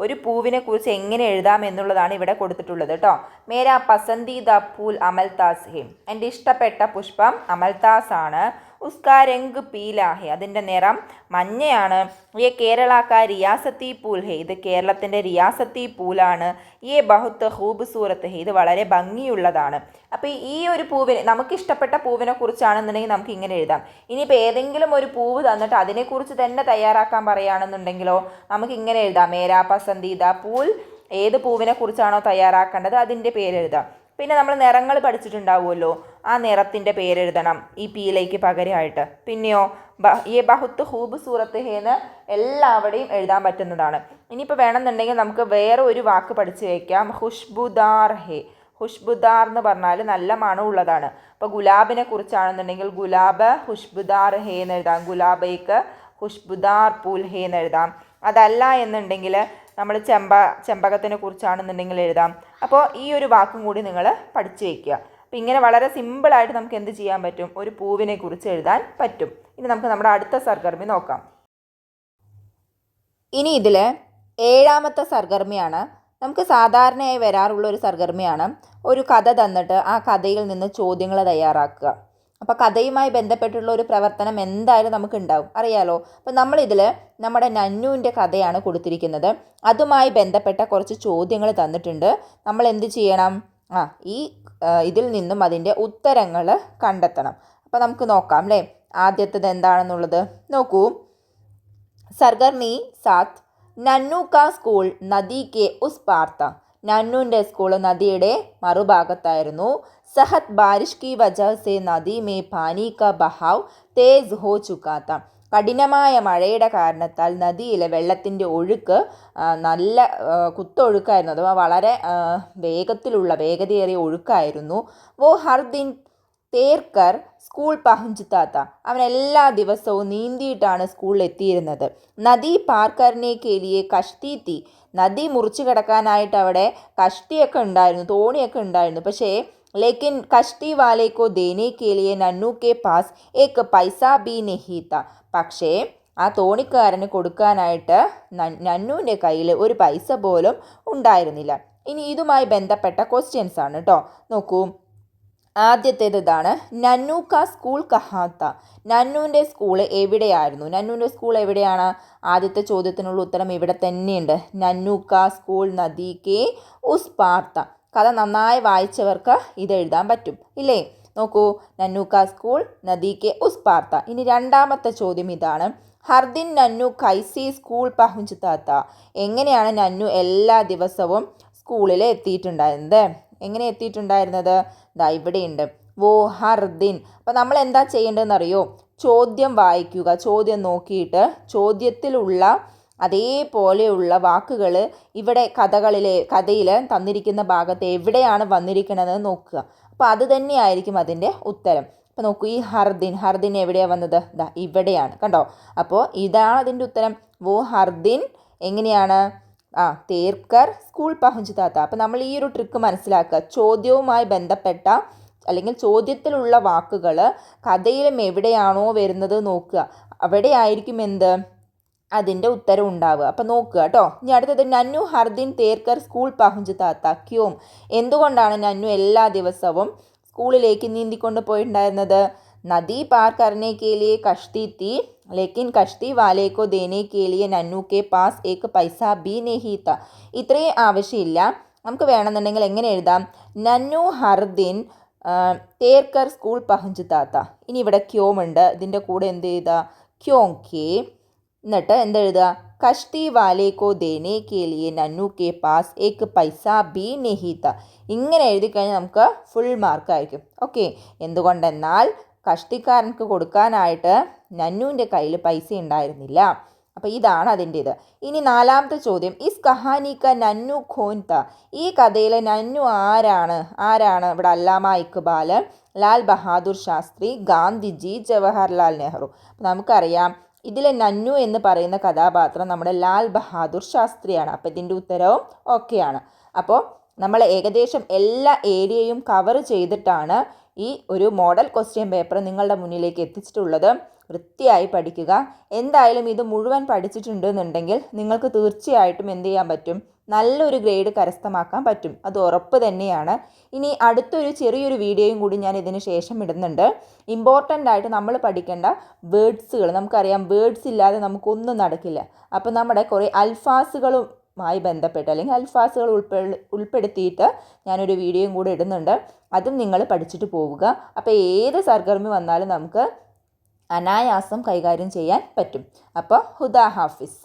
ഒരു പൂവിനെ കുറിച്ച് എങ്ങനെ എഴുതാം എന്നുള്ളതാണ് ഇവിടെ കൊടുത്തിട്ടുള്ളത് കേട്ടോ. മേരാ പസന്ദീദ പൂൽ അമൽതാസ് ഹേ. എൻ്റെ ഇഷ്ടപ്പെട്ട പുഷ്പം അമൽതാസ് ആണ്. ഉസ്കാ രംഗ് പീലാ ഹേ. അതിൻ്റെ നിറം മഞ്ഞയാണ്. യേ കേരള കാ റിയാസത്തി പൂൽ ഹേ. ഇത് കേരളത്തിൻ്റെ റിയാസത്തി പൂലാണ്. യേ ബഹുത്ത് ഖൂബ്സൂരത്ത് ഹേ. ഇത് വളരെ ഭംഗിയുള്ളതാണ്. അപ്പോൾ ഈ ഒരു പൂവിനെ, നമുക്കിഷ്ടപ്പെട്ട പൂവിനെ കുറിച്ചാണെന്നുണ്ടെങ്കിൽ നമുക്ക് ഇങ്ങനെ എഴുതാം. ഇനിയിപ്പോൾ ഏതെങ്കിലും ഒരു പൂവ് തന്നിട്ട് അതിനെക്കുറിച്ച് തന്നെ തയ്യാറാക്കാൻ പറയുകയാണെന്നുണ്ടെങ്കിലോ നമുക്ക് ഇങ്ങനെ എഴുതാം. മേരാ പസന്ദീദ പൂൽ ഏത് പൂവിനെ കുറിച്ചാണോ തയ്യാറാക്കേണ്ടത് അതിൻ്റെ പേരെഴുതാം. പിന്നെ നമ്മൾ നിറങ്ങൾ പഠിച്ചിട്ടുണ്ടാവുമല്ലോ, ആ നിറത്തിൻ്റെ പേരെഴുതണം ഈ പീയിലേക്ക് പകരമായിട്ട്. പിന്നെയോ യെ ബഹുത്ത് ഖൂബ്സൂറത്ത് ഹേ എന്ന് എല്ലാവരുടെയും എഴുതാൻ പറ്റുന്നതാണ്. ഇനിയിപ്പോൾ വേണമെന്നുണ്ടെങ്കിൽ നമുക്ക് വേറെ ഒരു വാക്ക് പഠിച്ചു വയ്ക്കാം, ഖുഷ്ബുദാർ ഹേ. ഖുഷ്ബുദാർ എന്ന് പറഞ്ഞാൽ നല്ല മണമുള്ളതാണ്. അപ്പോൾ ഗുലാബിനെ കുറിച്ചാണെന്നുണ്ടെങ്കിൽ ഗുലാബ് ഖുഷ്ബുദാർ ഹേ എന്ന് എഴുതാം, ഗുലാബേക്ക് ഖുഷ്ബുദാർ പൂൽ ഹേ എന്ന് എഴുതാം. അതല്ല എന്നുണ്ടെങ്കിൽ നമ്മൾ ചെമ്പകത്തിനെ കുറിച്ചാണെന്നുണ്ടെങ്കിൽ എഴുതാം. അപ്പോൾ ഈ ഒരു വാക്കും കൂടി നിങ്ങൾ പഠിച്ചു വയ്ക്കുക. അപ്പോൾ ഇങ്ങനെ വളരെ സിമ്പിളായിട്ട് നമുക്ക് എന്ത് ചെയ്യാൻ പറ്റും, ഒരു പൂവിനെ കുറിച്ച് എഴുതാൻ പറ്റും. ഇനി നമുക്ക് നമ്മുടെ അടുത്ത സർഗർമി നോക്കാം. ഇനി ഇതിൽ 7ാമത്തെ സർഗർമിയാണ്. നമുക്ക് സാധാരണയായി വരാറുള്ള ഒരു സർഗർമിയാണ്. ഒരു കഥ തന്നിട്ട് ആ കഥയിൽ നിന്ന് ചോദ്യങ്ങൾ തയ്യാറാക്കുക. അപ്പോൾ കഥയുമായി ബന്ധപ്പെട്ടുള്ള ഒരു പ്രവർത്തനം എന്തായാലും നമുക്ക് ഉണ്ടാവും, അറിയാലോ. അപ്പോൾ നമ്മളിതിൽ നമ്മുടെ നന്നുവിൻ്റെ കഥയാണ് കൊടുത്തിരിക്കുന്നത്. അതുമായി ബന്ധപ്പെട്ട കുറച്ച് ചോദ്യങ്ങൾ തന്നിട്ടുണ്ട്. നമ്മൾ എന്ത് ചെയ്യണം, ഇതിൽ നിന്നും അതിൻ്റെ ഉത്തരങ്ങൾ കണ്ടെത്തണം. അപ്പോൾ നമുക്ക് നോക്കാം അല്ലേ, ആദ്യത്തേത് എന്താണെന്നുള്ളത് നോക്കൂ. സർഗർമി 7 നന്നു കാ സ്കൂൾ നദി കെ ഉസ് പാർ താ. നന്നുവിൻ്റെ സ്കൂൾ നദിയുടെ മറുഭാഗത്തായിരുന്നു. സഹത് ബാരിഷ് കി വജഹ സെ നദി മേ പാനി കാ ബഹാവ് തേസ് ഹോ ചുക്കാ താ. കഠിനമായ മഴയുടെ കാരണത്താൽ നദിയിലെ വെള്ളത്തിൻ്റെ ഒഴുക്ക് നല്ല കുത്തൊഴുക്കായിരുന്നു, അഥവാ വളരെ വേഗതയേറിയ ഒഴുക്കായിരുന്നു. വോ ഹർ ദിൻ തേർക്കർ സ്കൂൾ പഹുഞ്ചത്താത്ത. അവൻ എല്ലാ ദിവസവും നീന്തിയിട്ടാണ് സ്കൂളിൽ എത്തിയിരുന്നത്. നദി പാർ കർനെ കെ ലിയെ കഷ്തി തീ. നദി മുറിച്ച് കിടക്കാനായിട്ട് അവിടെ കഷ്ടിയൊക്കെ ഉണ്ടായിരുന്നു, തോണിയൊക്കെ ഉണ്ടായിരുന്നു. പക്ഷേ ലേക്കിൻ കഷ്ടി വാലേക്കോ ദേനെ കെ ലിയെ നന്നു കെ പാസ് ഏക്ക് പൈസ ബി നഹീ താ. പക്ഷേ ആ തോണിക്കാരന് കൊടുക്കാനായിട്ട് നന്നുവിൻ്റെ കയ്യിൽ ഒരു പൈസ പോലും ഉണ്ടായിരുന്നില്ല. ഇനി ഇതുമായി ബന്ധപ്പെട്ട ക്വസ്റ്റ്യൻസ് ആണ് കേട്ടോ. നോക്കൂ, ആദ്യത്തേത് ഇതാണ്, നന്നു കാ സ്കൂൾ കഹാത്ത. നന്നുവിൻ്റെ സ്കൂൾ എവിടെയായിരുന്നു? നന്നുവിൻ്റെ സ്കൂൾ എവിടെയാണ്? ആദ്യത്തെ ചോദ്യത്തിനുള്ള ഉത്തരം ഇവിടെ തന്നെയുണ്ട്. നന്നു കാ സ്കൂൾ നദി കെ ഉസ് പാർ താ. കഥ നന്നായി വായിച്ചവർക്ക് ഇത് എഴുതാൻ പറ്റും ഇല്ലേ? നോക്കൂ, നന്നു കാ സ്കൂൾ നദി കെ ഉസ് പാർ താ. ഇനി രണ്ടാമത്തെ ചോദ്യം ഇതാണ്, ഹർദിൻ നന്നു കൈസി സ്കൂൾ പഹുഞ്ചത്താത്ത. എങ്ങനെയാണ് നന്നു എല്ലാ ദിവസവും സ്കൂളിൽ എത്തിയിട്ടുണ്ടായിരുന്നത്? എങ്ങനെ എത്തിയിട്ടുണ്ടായിരുന്നത്? ഇവിടെയുണ്ട്, വോ ഹർ ദിൻ. അപ്പോൾ നമ്മൾ എന്താ ചെയ്യേണ്ടതെന്ന് അറിയോ? ചോദ്യം വായിക്കുക, ചോദ്യം നോക്കിയിട്ട് ചോദ്യത്തിലുള്ള അതേപോലെയുള്ള വാക്കുകൾ ഇവിടെ കഥയിൽ തന്നിരിക്കുന്ന ഭാഗത്ത് എവിടെയാണ് വന്നിരിക്കണതെന്ന് നോക്കുക. അപ്പോൾ അത് തന്നെയായിരിക്കും അതിൻ്റെ ഉത്തരം. അപ്പോൾ നോക്കൂ, ഈ ഹർദിൻ എവിടെയാണ് വന്നത്? ഇവിടെയാണ്, കണ്ടോ? അപ്പോൾ ഇതാണ് അതിൻ്റെ ഉത്തരം. വോ ഹർദിൻ എങ്ങനെയാണ്? തേർക്കർ സ്കൂൾ പഹുഞ്ചത്താത്ത. അപ്പോൾ നമ്മൾ ഈ ഒരു ട്രിക്ക് മനസ്സിലാക്കുക. ചോദ്യവുമായി ബന്ധപ്പെട്ട അല്ലെങ്കിൽ ചോദ്യത്തിലുള്ള വാക്കുകൾ കഥയിലും എവിടെയാണോ വരുന്നത് നോക്കുക, അവിടെ ആയിരിക്കും എന്ത് അതിൻ്റെ ഉത്തരം ഉണ്ടാവുക. അപ്പോൾ നോക്കുക കേട്ടോ. ഇനി അടുത്തത്, നന്നു ഹർദിൻ തേർക്കർ സ്കൂൾ പഹുഞ്ചത്താത്ത ക്യോം. എന്തുകൊണ്ടാണ് നന്നു എല്ലാ ദിവസവും സ്കൂളിലേക്ക് നീന്തിക്കൊണ്ട് പോയിട്ടുണ്ടായിരുന്നത്? നദി പാർ കർനെ കെ ലിയെ കഷ്തി തീ ലേക്കിൻ കഷ്തി വാലേക്കോ ദേനെ കെ ലിയെ നന്നു കെ പാസ് ഏക്ക് പൈസ ബി നഹീ താ. ഇത്രയും ആവശ്യമില്ല. നമുക്ക് വേണമെന്നുണ്ടെങ്കിൽ എങ്ങനെ എഴുതാം? നന്നു ഹർദിൻ തേർക്കർ സ്കൂൾ പഹുഞ്ചത്താത്ത. ഇനി ഇവിടെ ക്യോം ഉണ്ട്, ഇതിൻ്റെ കൂടെ എന്ത് ചെയ്താൽ ക്യോം കെ, എന്നിട്ട് എന്തെഴുതുക? കഷ്തി വാലേക്കോ ദേനെ കെ ലിയെ നന്നു കെ പാസ് ഏക്ക് പൈസ ബി നഹീ താ. ഇങ്ങനെ എഴുതി കഴിഞ്ഞാൽ നമുക്ക് ഫുൾ മാർക്കായിരിക്കും. ഓക്കെ, എന്തുകൊണ്ടെന്നാൽ കഷ്ടിക്കാരനക്ക് കൊടുക്കാനായിട്ട് നന്നുവിൻ്റെ കയ്യിൽ പൈസ ഉണ്ടായിരുന്നില്ല. അപ്പോൾ ഇതാണ് അതിൻ്റേത്. ഇനി നാലാമത്തെ ചോദ്യം, ഇസ് കഹാനി ക നന്നു ഖോൻ താ. ഈ കഥയിലെ നന്നു ആരാണ്? ഇവിടെ അല്ലാമ ഇക്ബാൽ, ലാൽ ബഹാദൂർ ശാസ്ത്രി, ഗാന്ധിജി, ജവഹർലാൽ നെഹ്റു. നമുക്കറിയാം ഇതിലെ നന്നു എന്ന് പറയുന്ന കഥാപാത്രം നമ്മുടെ ലാൽ ബഹാദൂർ ശാസ്ത്രിയാണ്. അപ്പോൾ ഇതിൻ്റെ ഉത്തരവും ഓക്കെയാണ്. അപ്പോൾ നമ്മൾ ഏകദേശം എല്ലാ ഏരിയയും കവർ ചെയ്തിട്ടാണ് ഈ ഒരു മോഡൽ ക്വസ്റ്റ്യൻ പേപ്പർ നിങ്ങളുടെ മുന്നിലേക്ക് എത്തിച്ചിട്ടുള്ളത്. വൃത്തിയായി പഠിക്കുക. എന്തായാലും ഇത് മുഴുവൻ പഠിച്ചിട്ടുണ്ടെന്നുണ്ടെങ്കിൽ നിങ്ങൾക്ക് തീർച്ചയായിട്ടും എന്ത് ചെയ്യാൻ പറ്റും? നല്ലൊരു ഗ്രേഡ് കരസ്ഥമാക്കാൻ പറ്റും. അത് ഉറപ്പ് തന്നെയാണ്. ഇനി അടുത്തൊരു ചെറിയൊരു വീഡിയോയും കൂടി ഞാൻ ഇതിന് ശേഷം ഇടുന്നുണ്ട്. ഇമ്പോർട്ടൻ്റ് ആയിട്ട് നമ്മൾ പഠിക്കേണ്ട വേർഡ്സുകൾ. നമുക്കറിയാം വേർഡ്സ് ഇല്ലാതെ നമുക്കൊന്നും നടക്കില്ല. അപ്പോൾ നമ്മുടെ കുറേ അൽഫാസുകളുമായി ബന്ധപ്പെട്ട് അല്ലെങ്കിൽ അൽഫാസുകൾ ഉൾപ്പെടുത്തിയിട്ട് ഞാനൊരു വീഡിയോയും കൂടി ഇടുന്നുണ്ട്. അതും നിങ്ങൾ പഠിച്ചിട്ട് പോവുക. അപ്പോൾ ഏത് സർഗർമി വന്നാലും നമുക്ക് അനായാസം കൈകാര്യം ചെയ്യാൻ പറ്റും. അപ്പോൾ ഹുദാ ഹാഫിസ്.